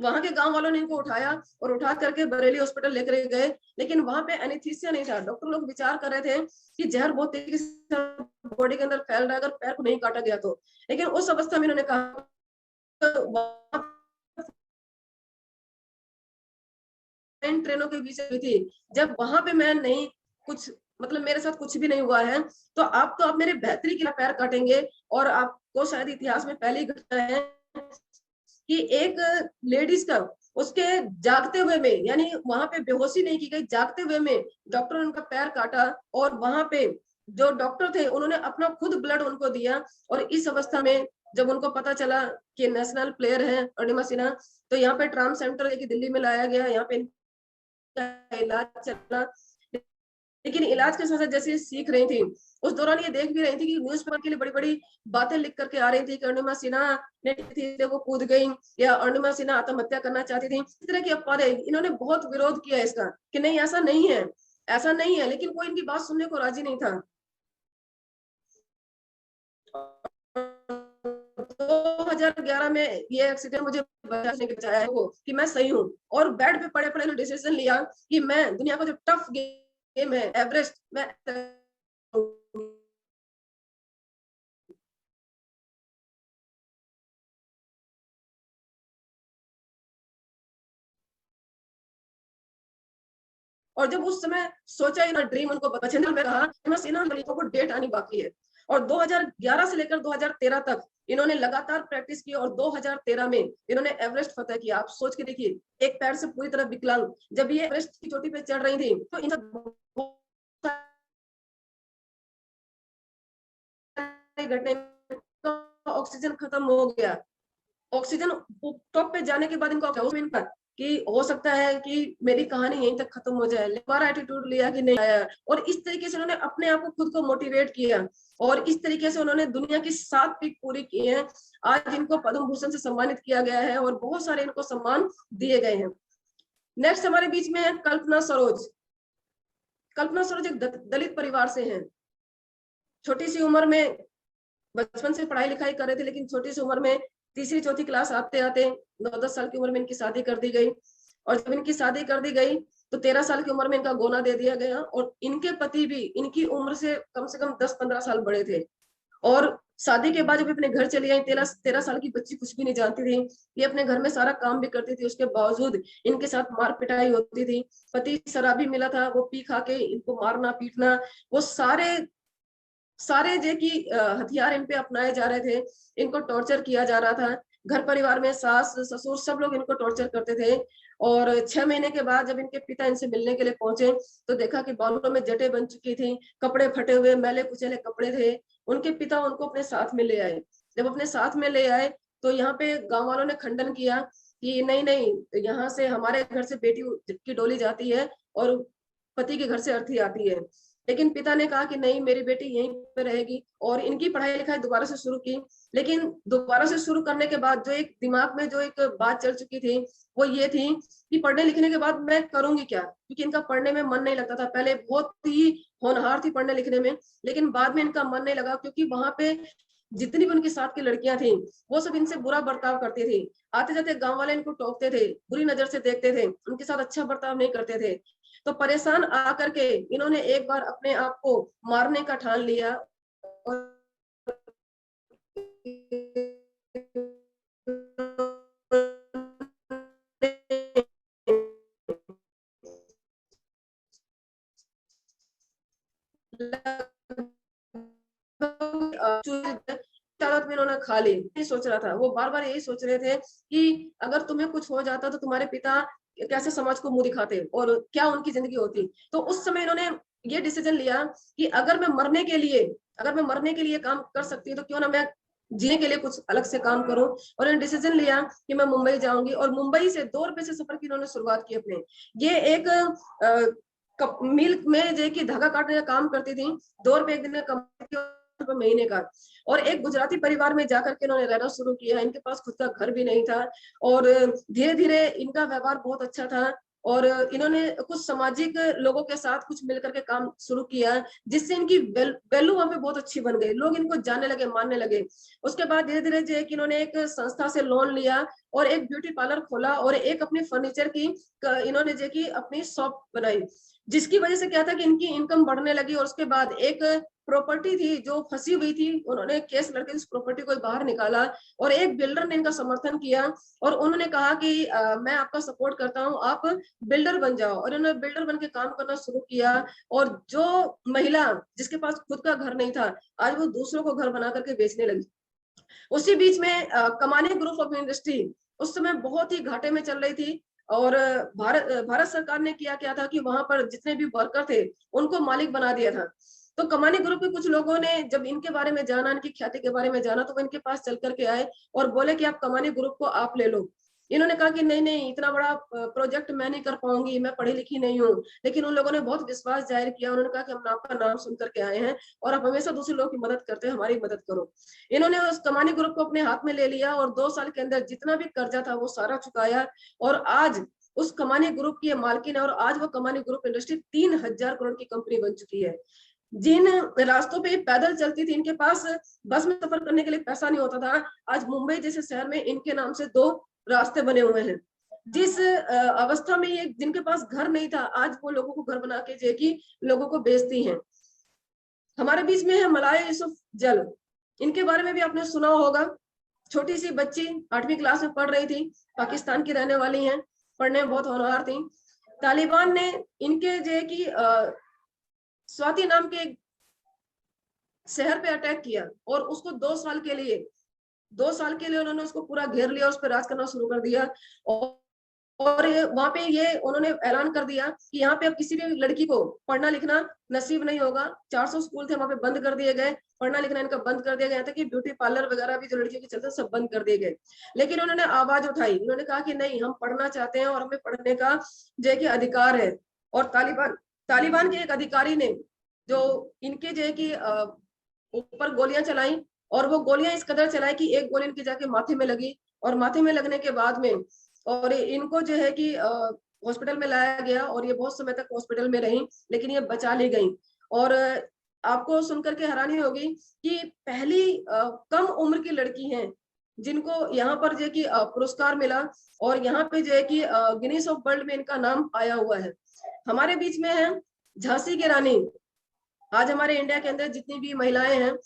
वहां के गांव वालों ने इनको उठाया और उठा करके बरेली हॉस्पिटल लेकर गए, लेकिन वहां पे एनेस्थीसिया नहीं था। डॉक्टर लोग विचार कर रहे थे कि जहर बहुत तेजी से बॉडी के अंदर फैल रहा है अगर पैर को नहीं काटा गया तो। लेकिन उस अवस्था में इन्होंने कहा ट्रेनों के बीच हुई थी, जब वहां पे मैं नहीं कुछ मतलब मेरे साथ कुछ भी नहीं हुआ है तो आप मेरे बेहतरी के लिए पैर काटेंगे। और आपको शायद इतिहास में पहली घटना है कि एक लेडीज का उसके जागते हुए में, यानी वहां पे बेहोशी नहीं की गई, जागते हुए में डॉक्टर ने उनका पैर काटा और वहां पे जो डॉक्टर थे उन्होंने अपना खुद ब्लड उनको दिया। और इस अवस्था में जब उनको पता चला कि नेशनल प्लेयर है अरुणिमा सिन्हा, तो यहाँ पे ट्राम सेंटर लेके दिल्ली में लाया गया। यहाँ पे इलाज चला, लेकिन इलाज के साथ जैसे सीख रही थी उस दौरान ये देख भी रही थी कि न्यूज़पेपर के लिए बड़ी बड़ी बातें लिख करके आ रही थी कि अरुणिमा सिन्हा ने थी वो कूद गई या अरुणिमा सिन्हा आत्महत्या करना चाहती थी। इस तरह की अफवाहें, इन्होंने बहुत विरोध किया इसका कि नहीं ऐसा नहीं है, ऐसा नहीं है, लेकिन कोई इनकी बात सुनने को राजी नहीं था। 2011 में ये एक्सीडेंट मुझे बचाया है वो कि मैं सही हूँ। और बेड पे पड़े पड़े डिसीजन लिया कि मैं दुनिया का जो टफ गेम है एवरेस्ट मैं और जब उस समय सोचा ही ना ड्रीम उनको बचेंद्र में कहा सिन्हा मलिकों को डेट आनी बाकी है। और 2011 से लेकर 2013 तक इन्होंने लगातार प्रैक्टिस की और 2013 में इन्होंने एवरेस्ट फतेह किया। आप सोच के देखिए, एक पैर से पूरी तरह विकलांग जब ये एवरेस्ट की चोटी पे चढ़ रही थी तो इन घटने ऑक्सीजन खत्म हो गया। ऑक्सीजन टॉप पे जाने के बाद इनको कि हो सकता है कि मेरी कहानी यहीं तक खत्म हो जाए, लेकिन एटीट्यूड लिया कि नहीं आया, और इस तरीके से उन्होंने अपने आप को खुद को मोटिवेट किया, और इस तरीके से उन्होंने दुनिया की 7 पीक पूरी की है। आज इनको पद्म भूषण से सम्मानित किया गया है और बहुत सारे इनको सम्मान दिए गए हैं। नेक्स्ट हमारे बीच में है कल्पना सरोज। कल्पना सरोज एक दलित परिवार से हैं। छोटी सी उम्र में, बचपन से पढ़ाई लिखाई कर रहे थे, लेकिन छोटी सी उम्र में तीसरी चौथी क्लास आते आते 9-10 साल की उम्र में इनकी शादी कर दी गई, और जब इनकी शादी कर दी गई तो 13 साल की उम्र में इनका गोना दे दिया गया, और इनके पति भी इनकी उम्र से कम 10-15 साल बड़े थे। और शादी के बाद जब अपने घर चली आई, 13 साल की बच्ची कुछ भी नहीं जानती थी, ये अपने घर में सारा काम भी करती थी, उसके बावजूद इनके साथ मार पिटाई होती थी। पति शराबी मिला था, वो पी खा के इनको मारना पीटना, वो सारे जो कि हथियार इन पे अपनाए जा रहे थे, इनको टॉर्चर किया जा रहा था। घर परिवार में सास ससुर सब लोग इनको टॉर्चर करते थे। और 6 महीने के बाद जब इनके पिता इनसे मिलने के लिए पहुंचे तो देखा कि बालों में जटें बन चुकी थी, कपड़े फटे हुए मैले कुचले कपड़े थे। उनके पिता उनको अपने साथ में ले आए। जब अपने साथ में ले आए तो यहाँ पे गांव वालों ने खंडन किया कि नहीं नहीं, यहाँ से हमारे घर से बेटी की डोली जाती है और पति के घर से अर्थी आती है। लेकिन पिता ने कहा कि नहीं, मेरी बेटी यहीं पे रहेगी, और इनकी पढ़ाई लिखाई दोबारा से शुरू की। लेकिन दोबारा से शुरू करने के बाद जो एक दिमाग में जो एक बात चल चुकी थी वो ये थी कि पढ़ने लिखने के बाद मैं करूंगी क्या, क्योंकि इनका पढ़ने में मन नहीं लगता था। पहले बहुत ही होनहार थी पढ़ने लिखने में, लेकिन बाद में इनका मन नहीं लगा, क्योंकि वहां पे जितनी भी उनके साथ की लड़कियां थी वो सब इनसे बुरा बर्ताव करती थी। आते जाते गांव वाले इनको टोकते थे, बुरी नजर से देखते थे, उनके साथ अच्छा बर्ताव नहीं करते थे। तो परेशान आकर के इन्होंने एक बार अपने आप को मारने का ठान लिया, और में इन्होंने खा ली। नहीं सोच रहा था, वो बार बार यही सोच रहे थे कि अगर तुम्हें कुछ हो जाता तो तुम्हारे पिता कैसे समाज को मुंह दिखाते और क्या उनकी जिंदगी होती। तो उस समय इन्होंने ये डिसीजन लिया कि अगर मैं मरने के लिए काम कर सकती हूँ तो क्यों ना मैं जीने के लिए कुछ अलग से काम करूं। और इन्होंने डिसीजन लिया कि मैं मुंबई जाऊंगी, और मुंबई से 2 रुपए से सफर की इन्होंने शुरुआत की अपने। ये एक मिल में जो कि धागा काटने का काम करती थी, 2 रुपए एक दिन का कमाती महीने का। और एक गुजराती परिवार में जाकर के इन्होंने रहना शुरू किया। इनके पास खुद का घर भी नहीं था, और धीरे धीरे इनका व्यवहार बहुत अच्छा था, और इन्होंने कुछ सामाजिक लोगों के साथ कुछ मिलकर के काम शुरू किया, जिससे इनकी वैल्यू वहां पे बहुत अच्छी बन गई। लोग इनको जानने लगे, मानने लगे। उसके बाद धीरे धीरे जो है कि इन्होंने एक संस्था से लोन लिया और एक ब्यूटी पार्लर खोला, और एक अपनी फर्नीचर की इन्होंने जो कि अपनी शॉप बनाई, जिसकी वजह से क्या था कि इनकी इनकम बढ़ने लगी। और उसके बाद एक प्रॉपर्टी थी जो फंसी हुई थी, उन्होंने केस लड़के उस प्रॉपर्टी को बाहर निकाला, और एक बिल्डर ने इनका समर्थन किया, और उन्होंने कहा कि मैं आपका सपोर्ट करता हूं, आप बिल्डर बन जाओ। और उन्होंने बिल्डर बन के काम करना शुरू किया। और जो महिला जिसके पास खुद का घर नहीं था, आज वो दूसरों को घर बना करके बेचने लगी। उसी बीच में कमानी ग्रुप ऑफ इंडस्ट्री उस समय बहुत ही घाटे में चल रही थी, और भारत सरकार ने किया क्या था कि वहां पर जितने भी वर्कर थे उनको मालिक बना दिया था। तो कमानी ग्रुप के कुछ लोगों ने जब इनके बारे में जाना, इनकी ख्याति के बारे में जाना, तो वो इनके पास चल करके आए और बोले कि आप कमानी ग्रुप को आप ले लो। इन्होंने कहा कि नहीं नहीं, इतना बड़ा प्रोजेक्ट मैं नहीं कर पाऊंगी, मैं पढ़ी लिखी नहीं हूँ। लेकिन उन लोगों ने बहुत विश्वास जाहिर किया। उन्होंने कहा कि हम आपका नाम सुन करके आए हैं और आप हमेशा दूसरे लोगों की मदद करते हैं, हमारी मदद करो। इन्होंने उस कमानी ग्रुप को अपने हाथ में ले लिया, और 2 साल के अंदर जितना भी कर्जा था वो सारा चुकाया। और आज उस कमानी ग्रुप की मालकिन है, और आज वो कमानी ग्रुप इंडस्ट्री 3000 करोड़ की कंपनी बन चुकी है। जिन रास्तों पे पैदल चलती थी, इनके पास बस में सफर करने के लिए पैसा नहीं होता था, आज मुंबई जैसे शहर में इनके नाम से 2 रास्ते बने हुए हैं। जिस अवस्था में ये जिनके पास घर नहीं था, आज वो लोगों को घर बना के जो कि लोगों को बेचती हैं। हमारे बीच में है मलाया यूसुफ जल। इनके बारे में भी आपने सुना होगा। छोटी सी बच्ची 8वीं क्लास में पढ़ रही थी, पाकिस्तान की रहने वाली हैं, पढ़ने में बहुत होनहार थी। तालिबान ने इनके जो है कि स्वाति नाम के शहर पे अटैक किया, और उसको 2 साल के लिए उन्होंने उसको पूरा घेर लिया, उस पर राज करना शुरू कर दिया। और और वहां पे ये उन्होंने ऐलान कर दिया कि यहाँ पे अब किसी भी लड़की को पढ़ना लिखना नसीब नहीं होगा। 400 स्कूल थे वहां पे बंद कर दिए गए, पढ़ना लिखना इनका बंद कर दिया गया था कि ब्यूटी पार्लर वगैरह भी जो लड़कियों के चलते सब बंद कर दिए गए। लेकिन उन्होंने आवाज उठाई, उन्होंने कहा कि नहीं, हम पढ़ना चाहते हैं और हमें पढ़ने का जो कि अधिकार है। और तालिबान के एक अधिकारी ने जो इनके जो है कि ऊपर गोलियां चलाई, और वो गोलियां इस कदर चलाई कि एक गोली इनके जाके माथे में लगी, और माथे में लगने के बाद में और इनको जो है कि हॉस्पिटल में लाया गया, और ये बहुत समय तक हॉस्पिटल में रही, लेकिन ये बचा ली गई। और आपको सुनकर के हैरानी होगी कि पहली कम उम्र की लड़की हैं जिनको यहाँ पर जो है कि पुरस्कार मिला, और यहाँ पे जो है कि गिनीज ऑफ वर्ल्ड में इनका नाम आया हुआ है। हमारे बीच में है झांसी की रानी। आज हमारे इंडिया के अंदर जितनी भी महिलाएं हैं,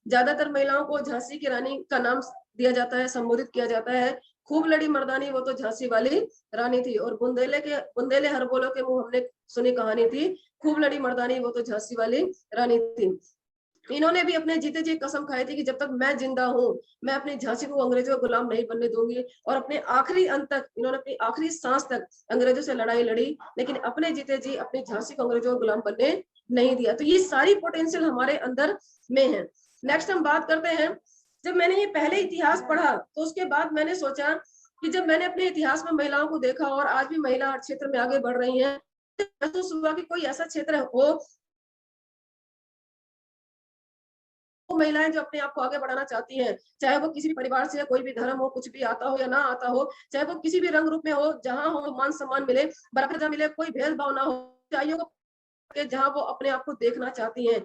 ज्यादातर महिलाओं को झांसी की रानी का नाम दिया जाता है, संबोधित किया जाता है। खूब लड़ी मर्दानी वो तो झांसी वाली रानी थी, और बुंदेले हर बोलो के मुंह हमने सुनी कहानी थी, खूब लड़ी मर्दानी वो तो झांसी वाली रानी थी। इन्होंने भी अपने जीते जी कसम खाई थी कि जब तक मैं जिंदा हूँ, मैं अपनी झांसी को अंग्रेजों का गुलाम नहीं बनने दूंगी। और अपने आखिरी अंत तक इन्होंने अपनी आखिरी सांस तक अंग्रेजों से लड़ाई लड़ी, लेकिन अपने जीते जी अपनी झांसी को अंग्रेजों का गुलाम बनने नहीं दिया। तो ये सारी पोटेंशियल हमारे अंदर में है। नेक्स्ट हम बात करते हैं, जब मैंने ये पहले इतिहास पढ़ा तो उसके बाद मैंने सोचा कि जब मैंने अपने इतिहास में महिलाओं को देखा और आज भी महिला हर क्षेत्र में आगे बढ़ रही हैं, महसूस हुआ कि कोई ऐसा क्षेत्र हो महिलाएं जो अपने आप को आगे बढ़ाना चाहती हैं, चाहे वो किसी भी परिवार से, कोई भी धर्म हो, कुछ भी आता हो या ना आता हो, चाहे वो किसी भी रंग रूप में हो, जहां हो मान सम्मान मिले, बराबर मिले, कोई भेदभाव ना हो, चाहिए को जहां वो अपने आप को देखना चाहती हैं,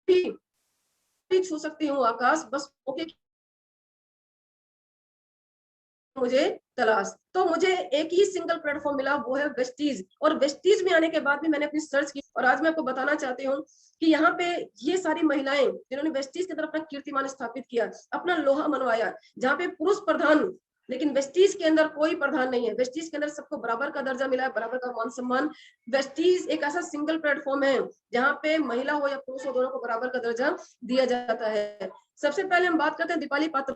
भी छू सकती हूँ आकाश, बस ओके मुझे तलाश। तो मुझे एक ही सिंगल प्लेटफॉर्म मिला, वो है वेस्टीज। और वेस्टीज में आने के बाद भी मैंने अपनी सर्च की, और आज मैं आपको बताना चाहती हूँ कि यहाँ पे ये सारी महिलाएं जिन्होंने वेस्टीज के अंदर अपना कीर्तिमान स्थापित किया, अपना लोहा मनवाया, जहाँ पे पुरुष प्रधान, लेकिन वेस्टीज के अंदर कोई प्रधान नहीं है। वेस्टीज के अंदर सबको बराबर का दर्जा मिला है, बराबर का मान सम्मान। वेस्टीज एक ऐसा सिंगल प्लेटफॉर्म है जहाँ पे महिला हो या पुरुष हो, दोनों को बराबर का दर्जा दिया जाता है। सबसे पहले हम बात करते हैं दीपाली पात्र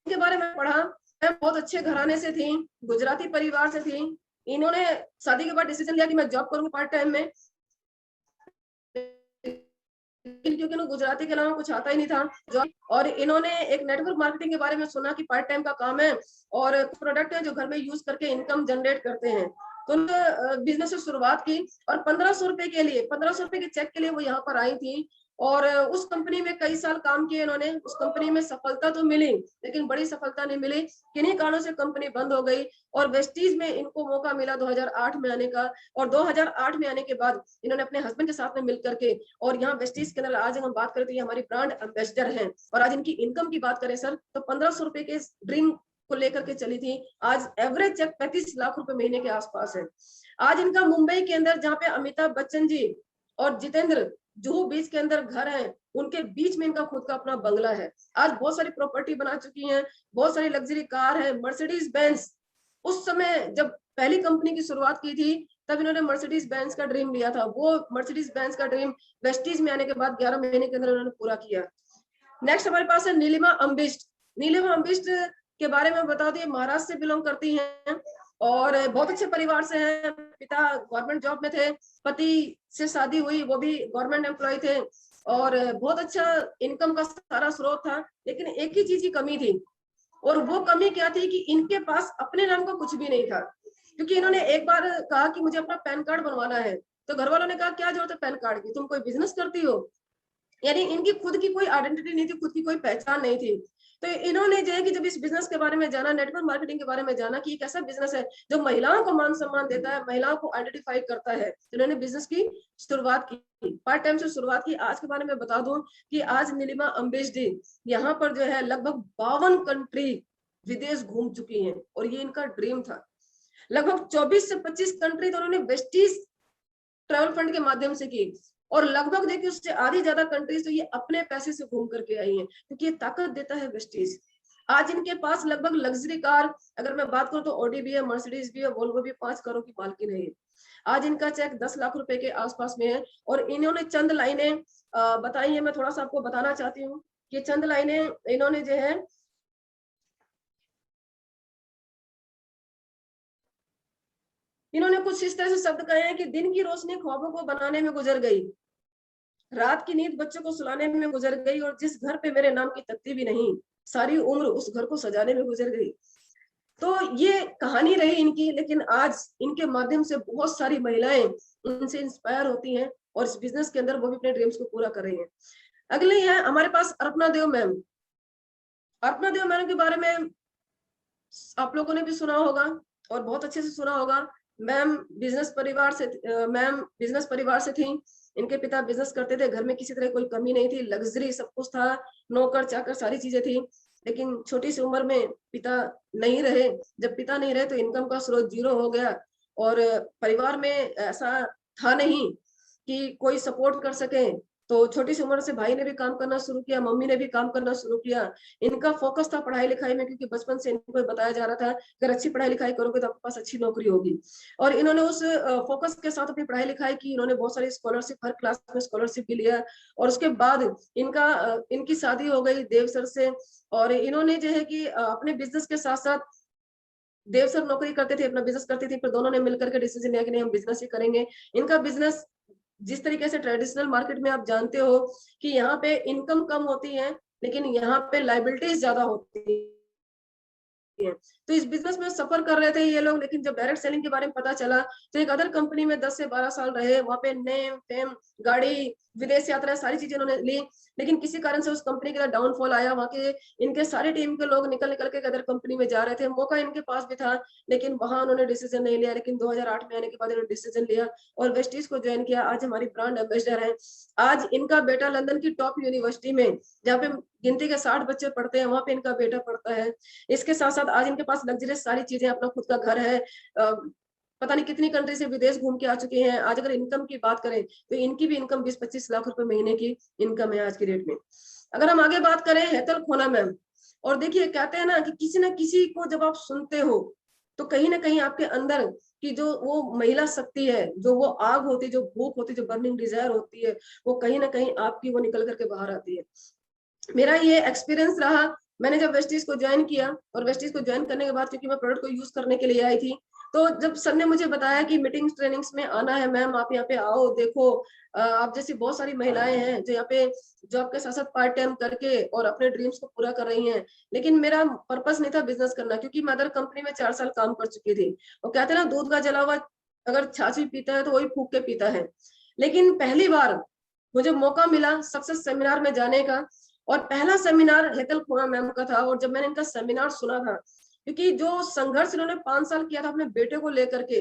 के बारे में पढ़ा। मैं बहुत अच्छे घराने से थी, गुजराती परिवार से थी। इन्होंने शादी के बाद डिसीजन लिया कि मैं जॉब करूंगी पार्ट टाइम में, क्योंकि उन्हें गुजराती के अलावा कुछ आता ही नहीं था जॉब। और इन्होंने एक नेटवर्क मार्केटिंग के बारे में सुना कि पार्ट टाइम का काम है और प्रोडक्ट है जो घर में यूज करके इनकम जनरेट करते हैं। तो उन्होंने बिजनेस से शुरुआत की, और 1500 रुपए के लिए, 1500 रुपए के चेक के लिए वो यहाँ पर आई थी। और उस कंपनी में कई साल काम किए इन्होंने। उस कंपनी में सफलता तो मिली, लेकिन बड़ी सफलता नहीं मिली। किन्हीं कारणों से कंपनी बंद हो गई, और वेस्टीज में इनको मौका मिला 2008 में आने का। और 2008 में आने के बाद इन्होंने अपने हस्बैंड के साथ में मिलकर के, और यहाँ वेस्टीज के अंदर आज हम बात करें तो ये हमारी ब्रांड एम्बेसडर हैं। और आज इनकी इनकम की बात करें सर, तो 1500 रुपए के ड्रीम को लेकर के चली थी। आज एवरेज चेक 35 लाख रुपए महीने के आसपास है। आज इनका मुंबई के अंदर, जहाँ पे अमिताभ बच्चन जी और जितेंद्र जुहू बीच के अंदर घर है, उनके बीच में इनका खुद का अपना बंगला है। आज बहुत सारी प्रॉपर्टी बना चुकी हैं, बहुत सारी लग्जरी कार है, मर्सिडीज बेंज। उस समय जब पहली कंपनी की शुरुआत की थी, तब इन्होंने मर्सिडीज बेंज का ड्रीम लिया था। वो मर्सिडीज बेंज का ड्रीम वेस्टीज में आने के बाद 11 महीने के अंदर उन्होंने पूरा किया। नेक्स्ट हमारे पास है नीलिमा अम्बिस्ट। नीलिमा अम्बिस्ट के बारे में बता दिए, महाराष्ट्र से बिलोंग करती हैं और बहुत अच्छे परिवार से हैं। पिता गवर्नमेंट जॉब में थे, पति से शादी हुई, वो भी गवर्नमेंट एम्प्लॉय थे, और बहुत अच्छा इनकम का सारा स्रोत था। लेकिन एक ही चीज की कमी थी, और वो कमी क्या थी कि इनके पास अपने नाम का कुछ भी नहीं था। क्योंकि इन्होंने एक बार कहा कि मुझे अपना पैन कार्ड बनवाना है, तो घर वालों ने कहा क्या जरूरत है पैन कार्ड की, तुम कोई बिजनेस करती हो। यानी इनकी खुद की कोई आइडेंटिटी नहीं थी, खुद की कोई पहचान नहीं थी। तो इन्होंने जो है कि जब इस बिजनेस के बारे में जाना, नेटवर्क मार्केटिंग के बारे में जाना कि एक ऐसा बिजनेस है जो महिलाओं को मान सम्मान देता है, महिलाओं को आइडेंटिफाई करता है, तो इन्होंने बिजनेस की शुरुआत की, पार्ट टाइम से शुरुआत की। आज के बारे में बता दूं कि आज नीलिमा अम्बेश जी यहाँ पर जो है लगभग 52 कंट्री विदेश घूम चुकी हैं, और ये इनका ड्रीम था। लगभग 24 से 25 कंट्री तो उन्होंने वेस्टीज ट्रैवल फंड के माध्यम से की, और लगभग देखिए उससे आधी ज्यादा कंट्रीज तो ये अपने पैसे से घूम करके आई हैं, क्योंकि ये ताकत देता है वेस्टीज। आज इनके पास लगभग लग्जरी कार, अगर मैं बात करूं तो ऑडी भी है, मर्सिडीज भी है, वोल्वो भी, 5 करोड़ की मालकिन है। आज इनका चेक 10 लाख रुपए के आसपास में है। और इन्होंने चंद लाइनें बताई है, मैं थोड़ा सा आपको बताना चाहती हूँ कि चंद लाइनें इन्होंने जो है इन्होंने कुछ इस तरह से शब्द कहे हैं कि दिन की रोशनी ख्वाबों को बनाने में गुजर गई, रात की नींद बच्चों को सुलाने में गुजर गई, और जिस घर पे मेरे नाम की तख्ती भी नहीं, सारी उम्र उस घर को सजाने में गुजर गई। तो ये कहानी रही इनकी, लेकिन आज इनके माध्यम से बहुत सारी महिलाएं इनसे इंस्पायर होती हैं और इस बिजनेस के अंदर वो भी अपने ड्रीम्स को पूरा कर रही हैं। अगले है हमारे पास अर्पणा देव मैम। अर्पणा देव मैम के बारे में आप लोगों ने भी सुना होगा और बहुत अच्छे से सुना होगा। मैम बिजनेस परिवार से थी। इनके पिता बिजनेस करते थे, घर में किसी तरह कोई कमी नहीं थी, लग्जरी सब कुछ था, नौकर चाकर सारी चीजें थी। लेकिन छोटी सी उम्र में पिता नहीं रहे। जब पिता नहीं रहे तो इनकम का स्रोत जीरो हो गया, और परिवार में ऐसा था नहीं कि कोई सपोर्ट कर सके। तो छोटी सी उम्र से भाई ने भी काम करना शुरू किया, मम्मी ने भी काम करना शुरू किया। इनका फोकस था पढ़ाई लिखाई में, क्योंकि बचपन से इनको बताया जा रहा था अगर अच्छी पढ़ाई लिखाई करोगे तो आपके पास अच्छी नौकरी होगी। और इन्होंने उस फोकस के साथ अपनी पढ़ाई लिखाई की। इन्होंने बहुत सारी स्कॉलरशिप, हर क्लास में स्कॉलरशिप भी लिया। और उसके बाद इनकी शादी हो गई देव सर से। और इन्होंने जो है कि अपने बिजनेस के साथ साथ, देव सर नौकरी करते थे, अपना बिजनेस करते थे, फिर दोनों ने मिलकर के डिसीजन लिया कि नहीं हम बिजनेस ही करेंगे। इनका बिजनेस जिस तरीके से ट्रेडिशनल मार्केट में आप जानते हो कि यहाँ पे इनकम कम होती है, लेकिन यहाँ पे लाइबिलिटीज ज्यादा होती है। तो इस बिजनेस में सफर कर रहे थे ये लोग, लेकिन जब डायरेक्ट सेलिंग के बारे में पता चला तो एक अदर कंपनी में 10 से 12 साल रहे। वहां पे नेम फेम, गाड़ी, विदेश यात्रा, सारी चीजें उन्होंने ली। लेकिन किसी कारण से उस कंपनी के डाउनफॉल आया। वहां के इनके सारे टीम के लोग निकल निकल के अदर कंपनी में जा रहे थे। मौका इनके पास भी था, लेकिन वहां उन्होंने डिसीजन नहीं लिया। लेकिन 2008 में आने के बाद इन्होंने डिसीजन लिया और वेस्टीज को ज्वाइन किया। आज हमारी ब्रांड एम्बेसडर है। आज इनका बेटा लंदन की टॉप यूनिवर्सिटी में, जहाँ पे गिनती के 60 बच्चे पढ़ते हैं, वहां पे इनका बेटा पढ़ता है। इसके साथ साथ आज इनके पास लग्जरियस सारी चीजें, अपना खुद का घर है। पता नहीं कितनी कंट्री से विदेश घूम के आ चुके हैं। आज अगर इनकम की बात करें तो इनकी भी इनकम 20-25 लाख रुपए महीने की इनकम है आज की डेट में। अगर हम आगे बात करें हेतल खोना मैम, और देखिए कहते हैं ना कि किसी ना किसी को जब आप सुनते हो तो कहीं ना कहीं आपके अंदर की जो वो महिला शक्ति है, जो वो आग होती है, जो भूख होती है, जो बर्निंग डिजायर होती है, वो कहीं ना कहीं आपकी वो निकल करके बाहर आती है। मेरा ये एक्सपीरियंस रहा। मैंने जब वेस्टीज को ज्वाइन किया, और वेस्टीज को ज्वाइन करने के बाद क्योंकि मैं प्रोडक्ट को यूज करने के लिए आई थी, तो जब सर ने मुझे बताया कि मीटिंग्स ट्रेनिंग्स में आना है मैम, आप यहाँ पे आओ, देखो आप जैसी बहुत सारी महिलाएं हैं जो यहाँ पे जॉब के साथ साथ पार्ट टाइम करके और अपने ड्रीम्स को पूरा कर रही हैं। लेकिन मेरा पर्पस नहीं था बिजनेस करना, क्योंकि मैं अदर कंपनी में 4 साल काम कर चुकी थी। और कहते हैं ना दूध का जला हुआ अगर छाछ भी पीता है तो वही फूक के पीता है। लेकिन पहली बार मुझे मौका मिला सक्सेस सेमिनार में जाने का, और पहला सेमिनार हेतल खोना मैम का था। और जब मैंने इनका सेमिनार सुना था, क्योंकि जो संघर्ष इन्होंने 5 साल किया था अपने बेटे को लेकर के,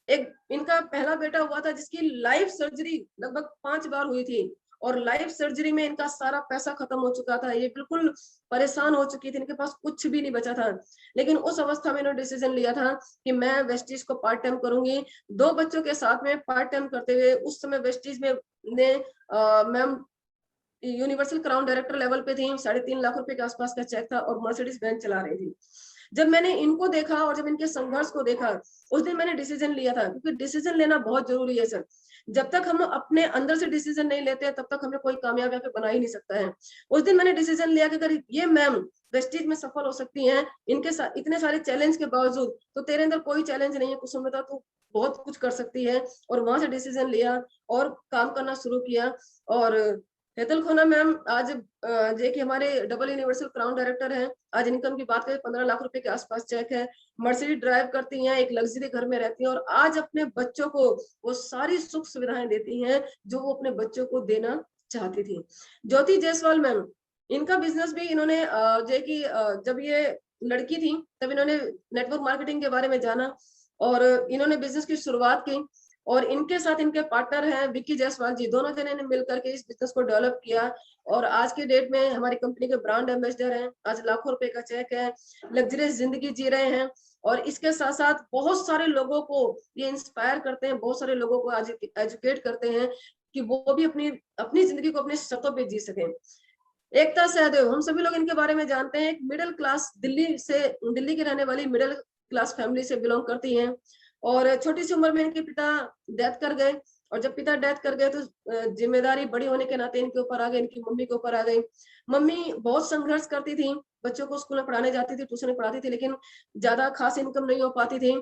एक इनका पहला बेटा हुआ था जिसकी लाइफ सर्जरी लगभग 5 बार हुई थी, और लाइफ सर्जरी में इनका सारा पैसा खत्म हो चुका था। ये बिल्कुल परेशान हो चुकी थी, इनके पास कुछ भी नहीं बचा था। लेकिन उस अवस्था में इन्होंने डिसीजन लिया था कि मैं वेस्टीज को पार्ट टाइम करूंगी। 2 बच्चों के साथ में पार्ट टाइम करते हुए, उस समय वेस्टीज में ने ma'am universal crown director level पे थी, 3.5 लाख रुपए के आसपास का चेक था, और मर्सिडीज वैन चला रही थी। जब मैंने इनको देखा और जब इनके संघर्ष को देखा, उस दिन मैंने डिसीजन लिया था, क्योंकि डिसीजन लेना बहुत जरूरी है सर। जब तक हम अपने अंदर से डिसीजन नहीं लेते तब तक हमें कोई कामयाब यहाँ पे बना ही नहीं सकता है। उस दिन मैंने डिसीजन लिया कि अगर ये मैम वेस्टीज में सफल हो सकती हैं इनके साथ इतने सारे चैलेंज के बावजूद, तो तेरे अंदर कोई चैलेंज नहीं है कुसुमिता, तू बहुत कुछ कर सकती है। और वहां से डिसीजन लिया और काम करना शुरू किया। और हेतल खोना मैम आज जे कि हमारे डबल यूनिवर्सल क्राउन डायरेक्टर हैं। आज इनकम की बात करें 15 लाख रुपए के आसपास चेक है। मर्सिडीज ड्राइव करती हैं, एक लग्जरी घर में रहती हैं, और आज अपने बच्चों को वो सारी सुख सुविधाएं देती हैं जो वो अपने बच्चों को देना चाहती थी। ज्योति जायसवाल मैम, इनका बिजनेस भी इन्होंने जे कि जब ये लड़की थी तब इन्होंने नेटवर्क मार्केटिंग के बारे में जाना, और इन्होंने बिजनेस की शुरुआत की। और इनके साथ इनके पार्टनर हैं विक्की जायसवाल जी, दोनों जने ने मिलकर के इस बिजनेस को डेवलप किया। और आज के डेट में हमारी कंपनी के ब्रांड एम्बेसडर हैं। आज लाखों रुपए का चेक है, लग्जरियस जिंदगी जी रहे हैं। और इसके साथ साथ बहुत सारे लोगों को ये इंस्पायर करते हैं, बहुत सारे लोगों को आज एजुकेट करते हैं कि वो भी अपनी अपनी जिंदगी को अपने शर्तों पे जी सकें। एकता सहदेव, हम सभी लोग इनके बारे में जानते हैं। एक मिडिल क्लास दिल्ली की रहने वाली मिडिल क्लास फैमिली से बिलोंग करती हैं। और छोटी सी उम्र में इनके पिता डेथ कर गए, और जब पिता डेथ कर गए तो जिम्मेदारी बड़ी होने के नाते इनके ऊपर आ गई, इनकी मम्मी के ऊपर आ गई। मम्मी बहुत संघर्ष करती थी, बच्चों को स्कूल में पढ़ाने जाती थी, ट्यूशन में पढ़ाती थी, लेकिन ज्यादा खास इनकम नहीं हो पाती थी।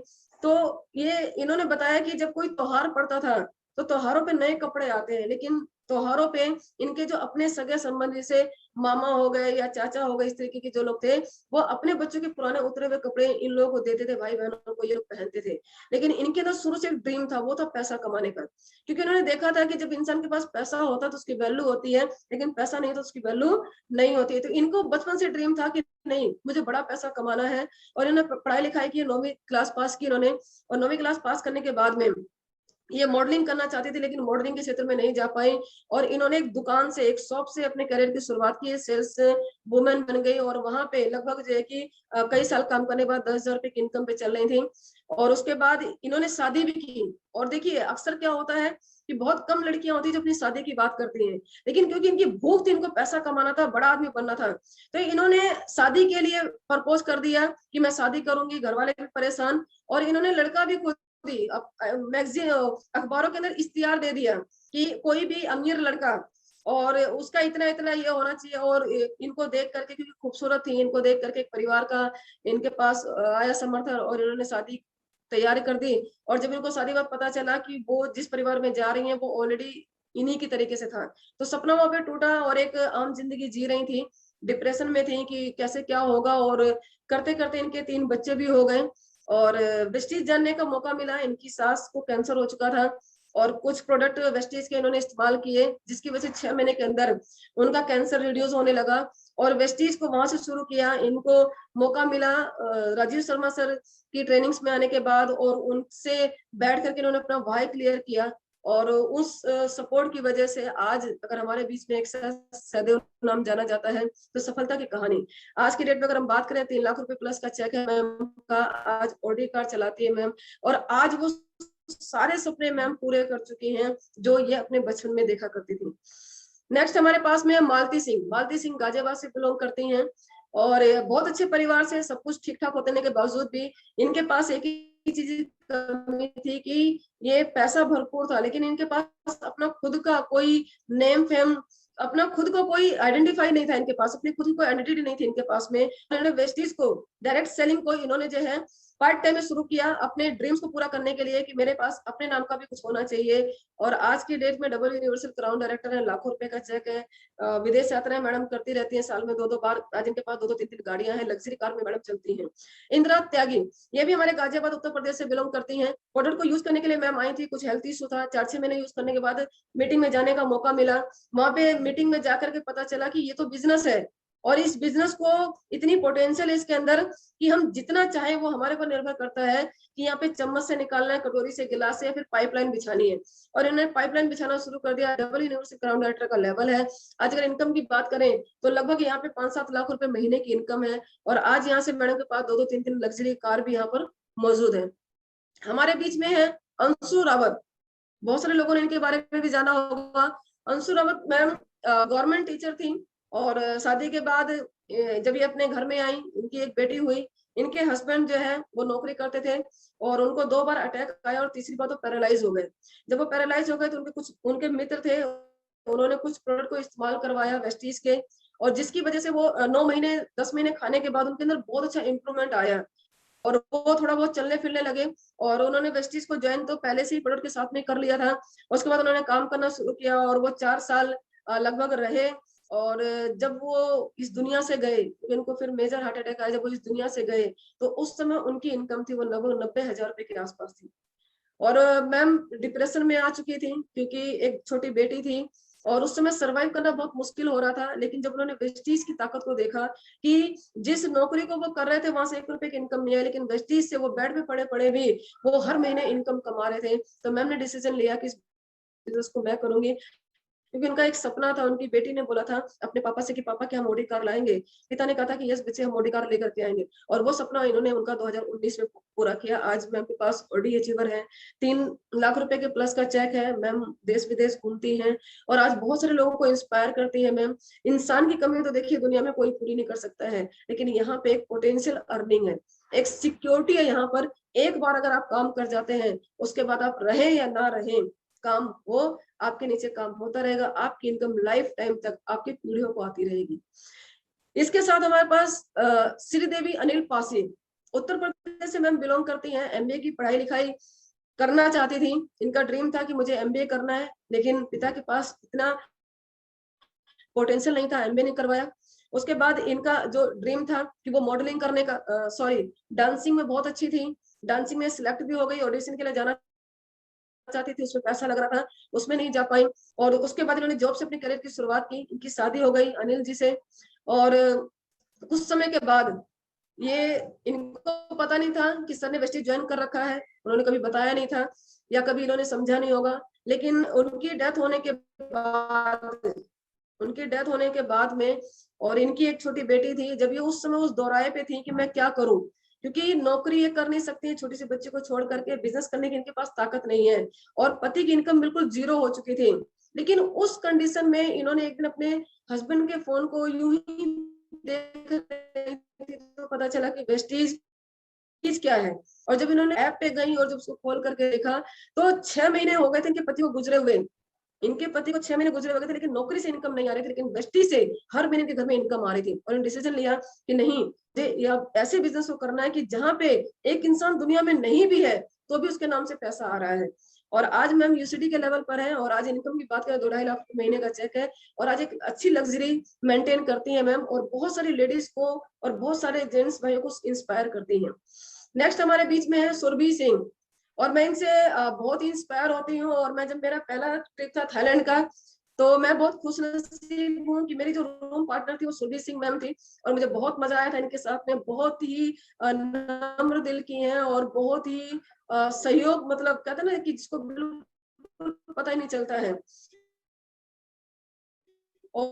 तो ये इन्होंने बताया कि जब कोई त्योहार पड़ता था तो त्योहारों पे नए कपड़े आते हैं, लेकिन त्योहारों पे इनके जो अपने सगे संबंधी से मामा हो गए या चाचा हो गए, इस तरीके के जो लोग थे, वो अपने बच्चों के पुराने उतरे हुए कपड़े इन लोगों को देते थे, भाई बहनों को ये लोग पहनते थे। लेकिन इनके अंदर शुरू से एक ड्रीम था, वो था पैसा कमाने का, क्योंकि उन्होंने देखा था कि जब इंसान के पास पैसा होता है तो उसकी वैल्यू होती है, लेकिन पैसा नहीं तो उसकी वैल्यू नहीं होती है। तो इनको बचपन से ड्रीम था कि नहीं, मुझे बड़ा पैसा कमाना है। और इन्होंने पढ़ाई लिखाई की, 9वीं क्लास पास की इन्होंने, और 9वीं क्लास पास करने के बाद में ये मॉडलिंग करना चाहती थी, लेकिन मॉडलिंग के क्षेत्र में नहीं जा पाई। और इन्होंने एक दुकान से, एक शॉप से अपने करियर की शुरुआत की, सेल्स वुमेन बन गई, और वहां पे लगभग जो है कि कई साल काम करने के बाद 10,000 रुपए की इनकम पे चल रही थी। और उसके बाद इन्होंने शादी भी की। और देखिए अक्सर क्या होता है कि बहुत कम लड़कियां होती है जो अपनी शादी की बात करती हैं, लेकिन क्योंकि इनकी भूख थी, इनको पैसा कमाना था, बड़ा आदमी बनना था, तो इन्होंने शादी के लिए प्रपोज कर दिया कि मैं शादी करूंगी। घर वाले भी परेशान, और इन्होंने लड़का भी खुद ही मैगजीन अखबारों के अंदर इश्तिहार दे दिया कि कोई भी अमीर लड़का, और उसका इतना इतना ये होना चाहिए। और इनको देख करके, क्योंकि खूबसूरत थी, इनको देख करके एक परिवार का इनके पास आया समर्थन, और इन्होंने शादी तैयारी कर दी। और जब इनको शादी बाद पता चला कि वो जिस परिवार में जा रही हैं वो ऑलरेडी इन्हीं की तरीके से था, तो सपना वहां पे टूटा, और एक आम जिंदगी जी रही थी, डिप्रेशन में थी कि कैसे क्या होगा। और करते करते इनके 3 बच्चे भी हो गए। और वेस्टीज जानने का मौका मिला, इनकी सास को कैंसर हो चुका था, और कुछ प्रोडक्ट वेस्टीज के इन्होंने इस्तेमाल किए, जिसकी वजह से 6 महीने के अंदर उनका कैंसर रिड्यूस होने लगा। और वेस्टीज को वहां से शुरू किया। इनको मौका मिला राजीव शर्मा सर की ट्रेनिंग्स में आने के बाद, और उनसे बैठ करके इन्होंने अपना वाई क्लियर किया। और उस सपोर्ट की वजह से आज अगर हमारे बीच में एक सहदेव नाम जाना जाता है, तो सफलता की कहानी। आज की डेट में अगर हम बात करें, 3 लाख रुपए प्लस का चेक है मैम का, आज ऑडी कार चलाती है मैम, और आज वो सारे सपने मैम पूरे कर चुकी हैं जो ये अपने बचपन में देखा करती थी। नेक्स्ट हमारे पास में है मालती सिंह। मालती सिंह गाजियाबाद से बिलोंग करती हैं, और बहुत अच्छे परिवार से, सब कुछ ठीक ठाक होने के बावजूद भी इनके पास एक ही चीज कमी थी कि ये पैसा भरपूर था, लेकिन इनके पास अपना खुद का कोई नेम फेम, अपना खुद को कोई आइडेंटिफाई नहीं था इनके पास, अपनी खुद की कोई आइडेंटिटी नहीं थी इनके पास में। इन्होंने वेस्टीज को, डायरेक्ट सेलिंग को इन्होंने जो है पार्ट टाइम में शुरू किया, अपने ड्रीम्स को पूरा करने के लिए कि मेरे पास अपने नाम का भी कुछ होना चाहिए। और आज की डेट में डबल यूनिवर्सल क्राउन डायरेक्टर है, लाखों रुपए का चेक है, विदेश यात्राएं मैडम करती रहती हैं, साल में 2-2 बार। आज इनके पास 2-2 3-3 गाड़ियां हैं, लग्जरी कार में मैडम चलती हैं। इंदिरा त्यागी, ये भी हमारे गाजियाबाद उत्तर प्रदेश से बिलोंग करती हैं। प्रोडक्ट को यूज करने के लिए मैम आई थी, कुछ हेल्थ इशू था, 4-6 महीने यूज करने के बाद मीटिंग में जाने का मौका मिला। वहां पे मीटिंग में जाकर के पता चला कि ये तो बिजनेस है, और इस बिजनेस को इतनी पोटेंशियल है इसके अंदर कि हम जितना चाहे, वो हमारे पर निर्भर करता है कि यहाँ पे चम्मच से निकालना है, कटोरी से, गिलास से, या फिर पाइपलाइन बिछानी है। और इन्होंने पाइपलाइन बिछाना शुरू कर दिया। डबल यूनिवर्सिटी क्राउन डायरेक्टर का लेवल है। आज अगर इनकम की बात करें तो लगभग यहाँ पे 5-7 लाख रुपए महीने की इनकम है। और आज यहाँ से मैडम के पास 2-2 3-3 लग्जरी कार भी यहाँ पर मौजूद है। हमारे बीच में है अंशु रावत। बहुत सारे लोगों ने इनके बारे में भी जाना होगा। Anshu Rawat ma'am government teacher थी, और शादी के बाद जब ये अपने घर में आई, इनकी एक बेटी हुई। इनके हस्बैंड जो है वो नौकरी करते थे, और उनको 2 बार अटैक आया, और तीसरी बार तो पैरालाइज हो गए। जब वो पैरालाइज हो गए तो उनके मित्र थे, उन्होंने कुछ प्रोडक्ट को इस्तेमाल करवाया वेस्टीज के, और जिसकी वजह से वो 9 महीने 10 महीने खाने के बाद उनके अंदर बहुत अच्छा इंप्रूवमेंट आया, और वो थोड़ा बहुत चलने फिरने लगे। और उन्होंने वेस्टीज को ज्वाइन तो पहले से ही प्रोडक्ट के साथ में कर लिया था। उसके बाद उन्होंने काम करना शुरू किया, और वो 4 साल लगभग रहे। और जब वो इस दुनिया से गए, उनको फिर मेजर हार्ट अटैक आया, जब वो इस दुनिया से गए तो उस समय उनकी इनकम थी वो लगभग 90,000 रुपए के आसपास थी। और मैम डिप्रेशन में आ चुकी थी, क्योंकि एक छोटी बेटी थी, और उस समय सरवाइव करना बहुत मुश्किल हो रहा था। लेकिन जब उन्होंने वेस्टीज की ताकत को देखा कि जिस नौकरी को वो कर रहे थे वहां से 1 रुपए की इनकम नहीं है, लेकिन वेस्टीज से वो बेड पे पड़े पड़े भी वो हर महीने इनकम कमा रहे थे, तो मैम ने डिसीजन लिया कि इस बिजनेस को मैं करूंगी। क्योंकि उनका एक सपना था, उनकी बेटी ने बोला था अपने पापा से कि पापा क्या हम ऑडी कार लाएंगे। पिता ने कहा था कि यस बच्चे हम ऑडी कार लेकर के आएंगे, और वो सपना इन्होंने उनका 2019 में पूरा किया। आज मैम के पास ऑडी अचीवर है, 3 लाख रुपए के प्लस का चेक है। मैम देश विदेश घूमती हैं, और आज बहुत सारे लोगों को इंस्पायर करती है। मैम इंसान की कमी तो देखिए दुनिया में कोई पूरी नहीं कर सकता है, लेकिन यहाँ पे एक पोटेंशियल अर्निंग है, एक सिक्योरिटी है यहाँ पर। एक बार अगर आप काम कर जाते हैं, उसके बाद आप रहे या ना रहे, काम हो, आपके नीचे काम होता रहेगा, आपकी इनकम लाइफ टाइम तक आपकी पीढ़ियों को आती रहेगी। इसके साथ हमारे पास श्रीदेवी अनिल पासी। उत्तर प्रदेश से मैम बिलोंग करती हैं, एमबीए की पढ़ाई लिखाई करना चाहती थी। इनका ड्रीम था कि मुझे एमबीए करना है, लेकिन पिता के पास इतना पोटेंशियल नहीं था, एमबीए नहीं करवाया। उसके बाद इनका जो ड्रीम था कि वो मॉडलिंग करने का, सॉरी, डांसिंग में बहुत अच्छी थी, डांसिंग में सिलेक्ट भी हो गई, ऑडिशन के लिए जाना चाहती थी, उसमें पैसा लग रहा था, उसमें नहीं जा पाई। और उसके बाद इन्होंने जॉब से अपने करियर की शुरुआत की। इनकी शादी हो गई अनिल जी से, और कुछ समय के बाद ये, इनको पता नहीं था कि सर ने वेस्टेज ज्वाइन कर रखा है, उन्होंने कभी बताया नहीं था या कभी इन्होंने समझा नहीं होगा। लेकिन उनकी डेथ होने के बाद में, और इनकी एक छोटी बेटी थी, जब ये उस समय उस दौराये पे थी कि मैं क्या करूं, क्योंकि नौकरी ये कर नहीं सकती है, छोटी सी बच्ची को छोड़ करके बिजनेस करने की इनके पास ताकत नहीं है, और पति की इनकम बिल्कुल जीरो हो चुकी थी। लेकिन उस कंडीशन में इन्होंने एक दिन अपने हस्बैंड के फोन को यूं ही देख रही थी, तो पता चला कि वेस्टीज चीज क्या है। और जब इन्होंने ऐप पे गई और जब उसको खोल करके देखा, तो 6 महीने हो गए थे इनके पति को गुजरे हुए। इनके पति को 6 महीने गुजरे हुए थे, लेकिन नौकरी से इनकम नहीं आ रही थी, लेकिन वेस्टी से हर महीने के घर में इनकम आ रही थी। और डिसीजन लिया कि नहीं, ये ऐसे बिजनेस को करना है कि जहाँ पे एक इंसान दुनिया में नहीं भी है तो भी उसके नाम से पैसा आ रहा है। और आज मैम यूसीडी के लेवल पर है, और आज इनकम की बात करें 2-2.5 लाख महीने का चेक है, और आज एक अच्छी लग्जरी मेंटेन करती है मैम, और बहुत सारी लेडीज को और बहुत सारे जेंट्स भाइयों को इंस्पायर करती हैं। नेक्स्ट हमारे बीच में है सुरभि सिंह, और मैं इनसे बहुत ही इंस्पायर होती हूँ। और मैं, जब मेरा पहला ट्रिप था थाईलैंड का, तो मैं बहुत खुशनसीब हूँ कि मेरी जो रूम पार्टनर थी वो सुरभि सिंह मैम थी, और मुझे बहुत मजा आया था इनके साथ में। बहुत ही नम्र दिल की हैं, और बहुत ही सहयोग, मतलब कहते हैं ना कि जिसको बिल्कुल पता ही नहीं चलता है। और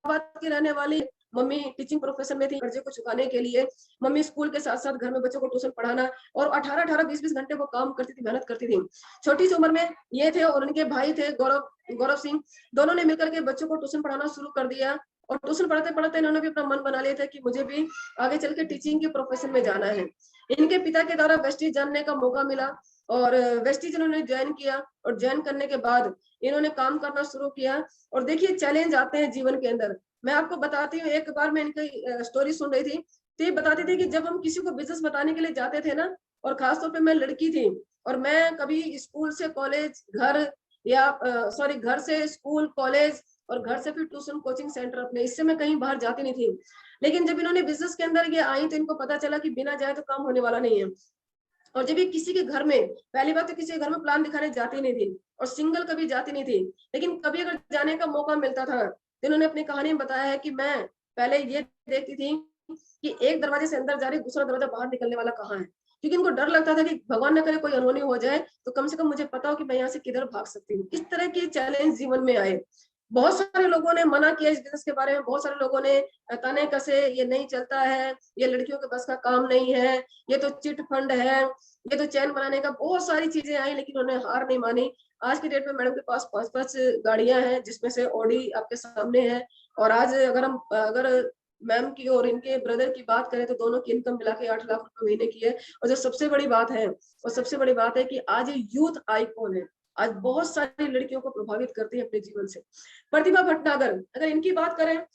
बात की रहने वाली मम्मी टीचिंग प्रोफेशन में थी, कर्जे को चुकाने के लिए मम्मी स्कूल के साथ साथ घर में बच्चों को ट्यूशन पढ़ाना, और 18-18, 20-20 घंटे वो काम करती थी, मेहनत करती थी। छोटी सी उम्र में ये थे, और उनके भाई थे गौरव गौरव सिंह, दोनों ने मिलकर के बच्चों को ट्यूशन पढ़ाना शुरू कर दिया। और ट्यूशन पढ़ाते पढ़ाते इन्होंने भी अपना मन बना लिया था कि मुझे भी आगे चल के टीचिंग के प्रोफेशन में जाना है। इनके पिता के द्वारा वेस्टीज जानने का मौका मिला, और वेस्टीज इन्होंने ज्वाइन किया, और ज्वाइन करने के बाद इन्होंने काम करना शुरू किया। और देखिए, चैलेंज आते हैं जीवन के अंदर। मैं आपको बताती हूँ, एक बार मैं इनकी स्टोरी सुन रही थी, तो ये बताती थी कि जब हम किसी को बिजनेस बताने के लिए जाते थे ना, और खासतौर पे मैं लड़की थी, और मैं कभी स्कूल से कॉलेज, घर, या सॉरी, घर से स्कूल, कॉलेज, और घर से फिर ट्यूशन, कोचिंग सेंटर अपने, इससे मैं कहीं बाहर जाती नहीं थी। लेकिन जब इन्होंने बिजनेस के अंदर ये आई, तो इनको पता चला कि बिना जाए तो काम होने वाला नहीं है। और जब ये किसी के घर में, पहली बात तो किसी के घर में प्लान दिखाने जाती नहीं थी, और सिंगल कभी जाती नहीं थी, लेकिन कभी अगर जाने का मौका मिलता था, तो इन्होंने अपनी कहानी में बताया है कि मैं पहले ये देखती थी कि एक दरवाजे से अंदर जा रही, दूसरा दरवाजा बाहर निकलने वाला कहाँ है, क्योंकि इनको डर लगता था कि भगवान न करे कोई अनहोनी हो जाए, तो कम से कम मुझे पता हो कि मैं यहाँ से किधर भाग सकती हूँ। इस तरह के चैलेंज जीवन में आए। बहुत सारे लोगों ने मना किया इस बिजनेस के बारे में, बहुत सारे लोगों ने ताने कसे, ये नहीं चलता है, ये लड़कियों के बस का काम नहीं है, ये तो चिट फंड है, ये तो चैन बनाने का, बहुत सारी चीजें आई, लेकिन उन्होंने हार नहीं मानी। आज की डेट में मैडम के पास 5-5 गाड़ियां हैं, जिसमें से ऑडी आपके सामने है। और आज अगर मैम की और इनके ब्रदर की बात करें, तो दोनों की इनकम मिला के 8 लाख रुपए महीने की है। और जो सबसे बड़ी बात है, और सबसे बड़ी बात है कि आज ये यूथ आइकॉन है, आज बहुत सारी लड़कियों को प्रभावित करती है अपने जीवन से। प्रतिभा भटनागर, अगर इनकी बात करें,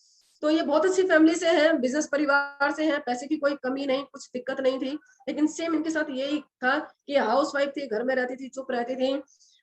तो ये बहुत अच्छी फैमिली से है, बिजनेस परिवार से है, पैसे की कोई कमी नहीं, कुछ दिक्कत नहीं थी। लेकिन सेम इनके साथ यही था कि हाउस वाइफ थी, घर में रहती थी, चुप रहती थी।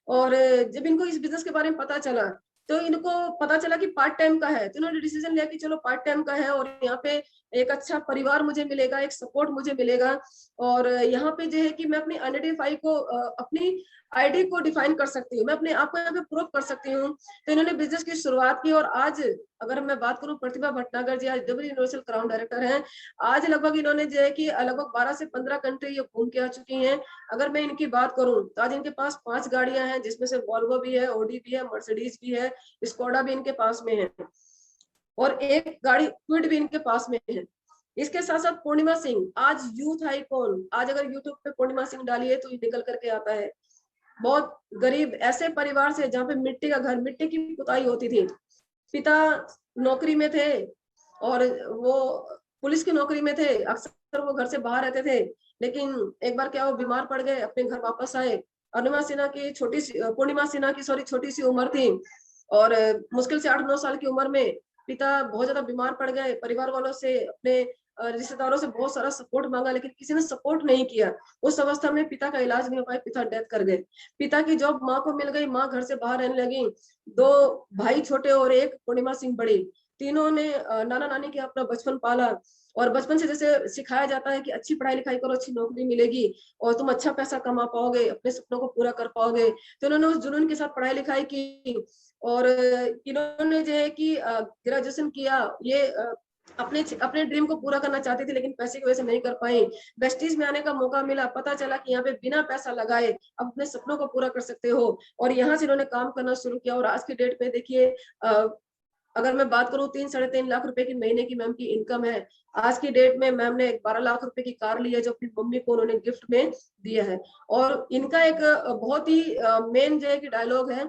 और जब इनको इस बिजनेस के बारे में पता चला, तो इनको पता चला कि पार्ट टाइम का है, तो इन्होंने डिसीजन लिया कि चलो पार्ट टाइम का है, और यहाँ पे एक अच्छा परिवार मुझे मिलेगा, एक सपोर्ट मुझे मिलेगा। और यहाँ पे जो है कि मैं अपनी आइडेंटिफाई को, अपनी आईडी को डिफाइन कर सकती हूँ, मैं अपने आप को यहाँ पे प्रूव कर सकती हूँ। तो इन्होंने बिजनेस की शुरुआत की, और आज अगर मैं बात करूँ, प्रतिभा भटनागर जी आज डब्ल्यू यूनिवर्सल क्राउन डायरेक्टर हैं। आज लगभग इन्होंने जो है कि लगभग 12 से 15 कंट्री ये घूम के आ चुकी हैं। अगर मैं इनकी बात करूं, तो आज इनके पास 5 गाड़ियां हैं, जिसमें से वॉल्वो भी है, ऑडी भी है, मर्सिडीज भी है, स्कोडा भी इनके पास में है, और एक गाड़ी क्विड भी इनके पास में है। इसके साथ साथ पूर्णिमा सिंह आज यूथ आइकॉन, आज अगर यूट्यूब पे पूर्णिमा सिंह डालिए तो ये निकल करके आता है। बहुत गरीब ऐसे परिवार से, जहाँ पे मिट्टी का घर, मिट्टी की पुताई होती थी, पिता नौकरी में थे, और वो पुलिस की नौकरी में थे, अक्सर वो घर से बाहर रहते थे। लेकिन एक बार क्या, वो बीमार पड़ गए, अपने घर वापस आए। पूर्णिमा सिन्हा की छोटी सी उम्र थी, और मुश्किल से 8-9 साल की उम्र में पिता बहुत ज्यादा बीमार पड़ गए, परिवार वालों से, अपने रिश्तेदारों से बहुत सारा सपोर्ट मांगा, लेकिन किसी ने सपोर्ट नहीं किया। उस अवस्था में पिता का इलाज नहीं हो पाया, पिता डेथ कर गए। पिता की जॉब माँ को मिल गई, माँ घर से बाहर रहने लगी। 2 भाई छोटे और एक पूर्णिमा सिंह बड़ी, तीनों ने नाना नानी के अपना बचपन पाला। और बचपन से जैसे सिखाया जाता है कि अच्छी पढ़ाई लिखाई करो, अच्छी नौकरी मिलेगी और तुम अच्छा पैसा कमा पाओगे, अपने सपनों को पूरा कर पाओगे। तो इन्होंने उस जुनून के साथ पढ़ाई लिखाई की और इन्होंने जो है कि ग्रेजुएशन किया। ये अपने अपने ड्रीम को पूरा करना चाहती थी, लेकिन पैसे की वजह से नहीं कर पाई। वेस्टीज में आने का मौका मिला, पता चला कि यहाँ पे बिना पैसा लगाए आप अपने सपनों को पूरा कर सकते हो, और यहाँ से इन्होंने काम करना शुरू किया। और आज की डेट में देखिए, अगर मैं बात करूं 3-3.5 लाख रुपए की महीने की मैम की इनकम है। आज की डेट में मैम ने 12 लाख रुपए की कार ली है, जो अपनी मम्मी को उन्होंने गिफ्ट में दिया है। और इनका एक बहुत ही मेन जो है कि डायलॉग है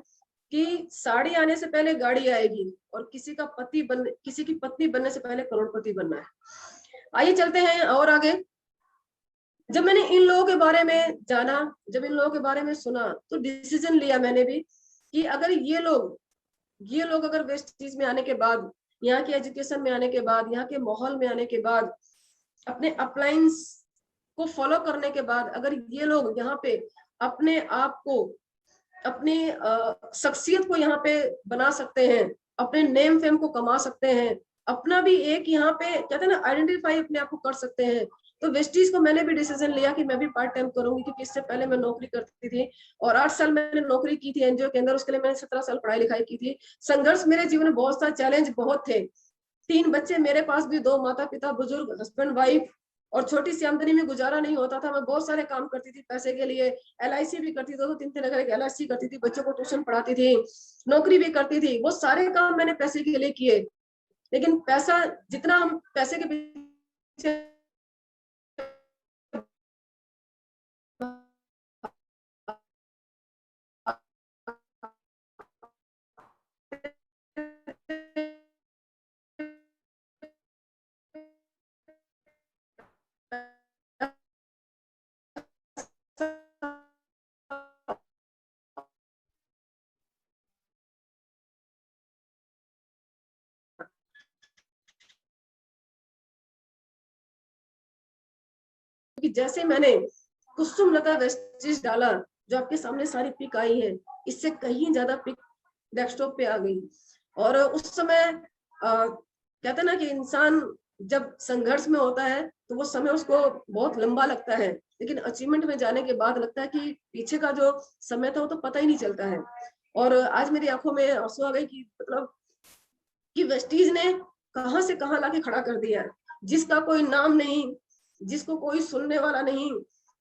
कि साड़ी आने से पहले गाड़ी आएगी, और किसी की पत्नी बनने से पहले करोड़पति बनना है। आइए चलते हैं और आगे। जब मैंने इन लोगों के बारे में जाना, जब इन लोगों के बारे में सुना, तो डिसीजन लिया मैंने भी कि अगर ये लोग अगर वेस्टीज में आने के बाद, यहाँ के एजुकेशन में आने के बाद, यहाँ के माहौल में आने के बाद, अपने अपलाइंस को फॉलो करने के बाद, अगर ये लोग यहाँ पे अपने आप को, अपनी शख्सियत को यहाँ पे बना सकते हैं, अपने नेम फेम को कमा सकते हैं, अपना भी एक यहाँ पे कहते हैं ना आइडेंटिफाई अपने आप को कर सकते हैं। तो वेस्टीज को मैंने भी डिसीजन लिया कि मैं भी पार्ट टाइम करूंगी, क्योंकि इससे पहले मैं नौकरी करती थी और 8 साल मैंने नौकरी की थी एनजीओ के अंदर। उसके लिए मैंने 17 साल पढ़ाई लिखाई की थी। संघर्ष मेरे जीवन में बहुत सारे चैलेंज बहुत थे। 3 बच्चे मेरे पास भी, 2 माता पिता, बुजुर्ग, हस्बैंड वाइफ, और छोटी सी आमदनी में गुजारा नहीं होता था। मैं बहुत सारे काम करती थी पैसे के लिए, LIC भी करती थी, 2-3 तरह के LIC करती थी, बच्चों को ट्यूशन पढ़ाती थी, नौकरी भी करती थी। वो सारे काम मैंने पैसे के लिए किए, लेकिन पैसा जितना हम पैसे के पीछे कि जैसे मैंने कुसुम लता वेस्टीज डाला, जो आपके सामने सारी पिक आई है, इससे कहीं ज्यादा पिक डेस्कटॉप पे आ गई। और उस समय कहते हैं ना कि इंसान जब संघर्ष में होता है तो वो समय उसको बहुत लंबा लगता है, लेकिन अचीवमेंट में जाने के बाद लगता है कि पीछे का जो समय था वो तो पता ही नहीं चलता है। और आज मेरी आंखों में आंसू आ गए कि मतलब कि वेस्टीज ने कहां से कहां लाके खड़ा कर दिया है, जिसका कोई नाम नहीं, जिसको कोई सुनने वाला नहीं,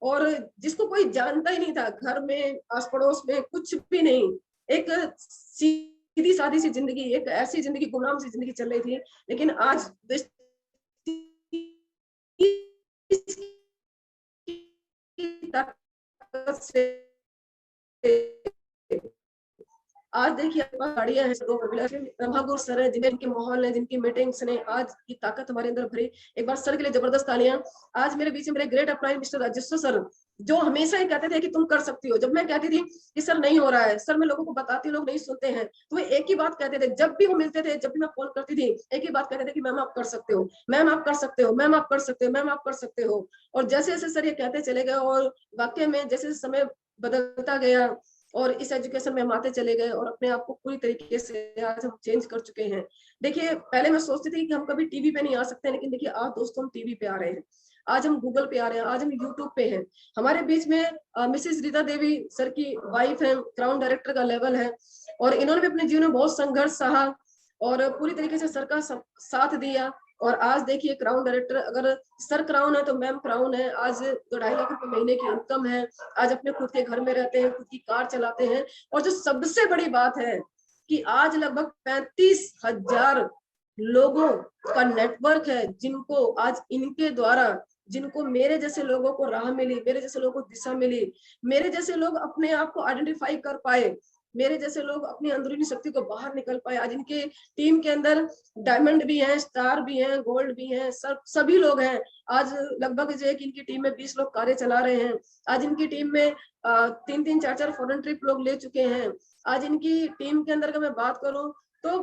और जिसको कोई जानता ही नहीं था, घर में आस पड़ोस में कुछ भी नहीं। एक सीधी सादी सी जिंदगी, एक ऐसी जिंदगी, गुलाम सी जिंदगी चल रही थी। लेकिन आज से आज देखिए आपके पास गाड़ियां हैं, ब्रह्मागुर सर है, जिनके माहौल है, जिनकी मीटिंग्स ने आज की ताकत हमारे अंदर भरी। एक बार सर के लिए जबरदस्त तालियां। आज मेरे बीच में मेरे ग्रेट अपलाइन मिस्टर राजस्व सर, जो हमेशा ही कहते थे कि तुम कर सकती हो। जब मैं कहती थी कि सर नहीं हो रहा है, सर मैं लोगों को बताती हूँ लोग नहीं सुनते हैं, तो वो एक ही बात कहते थे। जब भी वो मिलते थे, जब भी मैं फोन करती थी, एक ही बात कहते थे कि मैम आप कर सकते हो, मैम आप कर सकते हो, मैम आप कर सकते हो, मैम आप कर सकते हो। और जैसे जैसे सर ये कहते चले गए, और वाकई में जैसे समय बदलता गया और इस एजुकेशन में हम आते चले गए, और अपने आप को पूरी तरीके से आज हम चेंज कर चुके हैं। देखिए पहले मैं सोचती थी कि हम कभी टीवी पे नहीं आ सकते, लेकिन देखिए आज दोस्तों हम टीवी पे आ रहे हैं, आज हम गूगल पे आ रहे हैं, आज हम यूट्यूब पे हैं। हमारे बीच में मिसेस रीता देवी सर की वाइफ है, क्राउन डायरेक्टर का लेवल है, और इन्होंने भी अपने जीवन में बहुत संघर्ष सहा और पूरी तरीके से सर का साथ दिया। और आज देखिए क्राउन डायरेक्टर, अगर सर क्राउन है तो मैम क्राउन है। आज 2.5 लाख रुपए महीने की इनकम है, आज अपने खुद के घर में रहते हैं, खुद की कार चलाते हैं। और जो सबसे बड़ी बात है कि आज लगभग 35,000 लोगों का नेटवर्क है, जिनको आज इनके द्वारा, जिनको मेरे जैसे लोगों को राह मिली, मेरे जैसे लोगों को दिशा मिली, मेरे जैसे लोग अपने आप को आइडेंटिफाई कर पाए, मेरे जैसे लोग अपनी अंदरूनी शक्ति को बाहर निकल पाए। आज इनके टीम के अंदर डायमंड भी हैं, स्टार भी हैं, गोल्ड भी हैं, सभी लोग हैं। आज लगभग जो है कि इनकी टीम में 20 लोग कार्य चला रहे हैं। आज इनकी टीम में 3-3, 4-4 फॉरेन ट्रिप लोग ले चुके हैं। आज इनकी टीम के अंदर अगर मैं बात करूं तो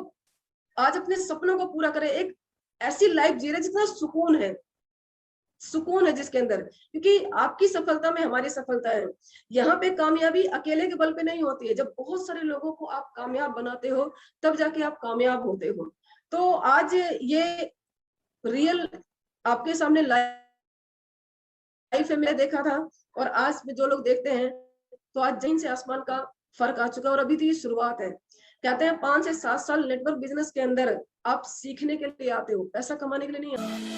आज अपने सपनों को पूरा करें, एक ऐसी लाइफ जी रहे जितना सुकून है जिसके अंदर, क्योंकि आपकी सफलता में हमारी सफलता है। यहाँ पे कामयाबी अकेले के बल पे नहीं होती है, जब बहुत सारे लोगों को आप कामयाब बनाते हो तब जाके आप कामयाब होते हो। तो आज ये रियल आपके सामने लाइफ में मैंने देखा था, और आज में जो लोग देखते हैं तो आज जमीन से आसमान का फर्क आ चुका है। और अभी तो ये शुरुआत है। कहते हैं 5 से 7 साल नेटवर्क बिजनेस के अंदर आप सीखने के लिए आते हो, पैसा कमाने के लिए नहीं आते।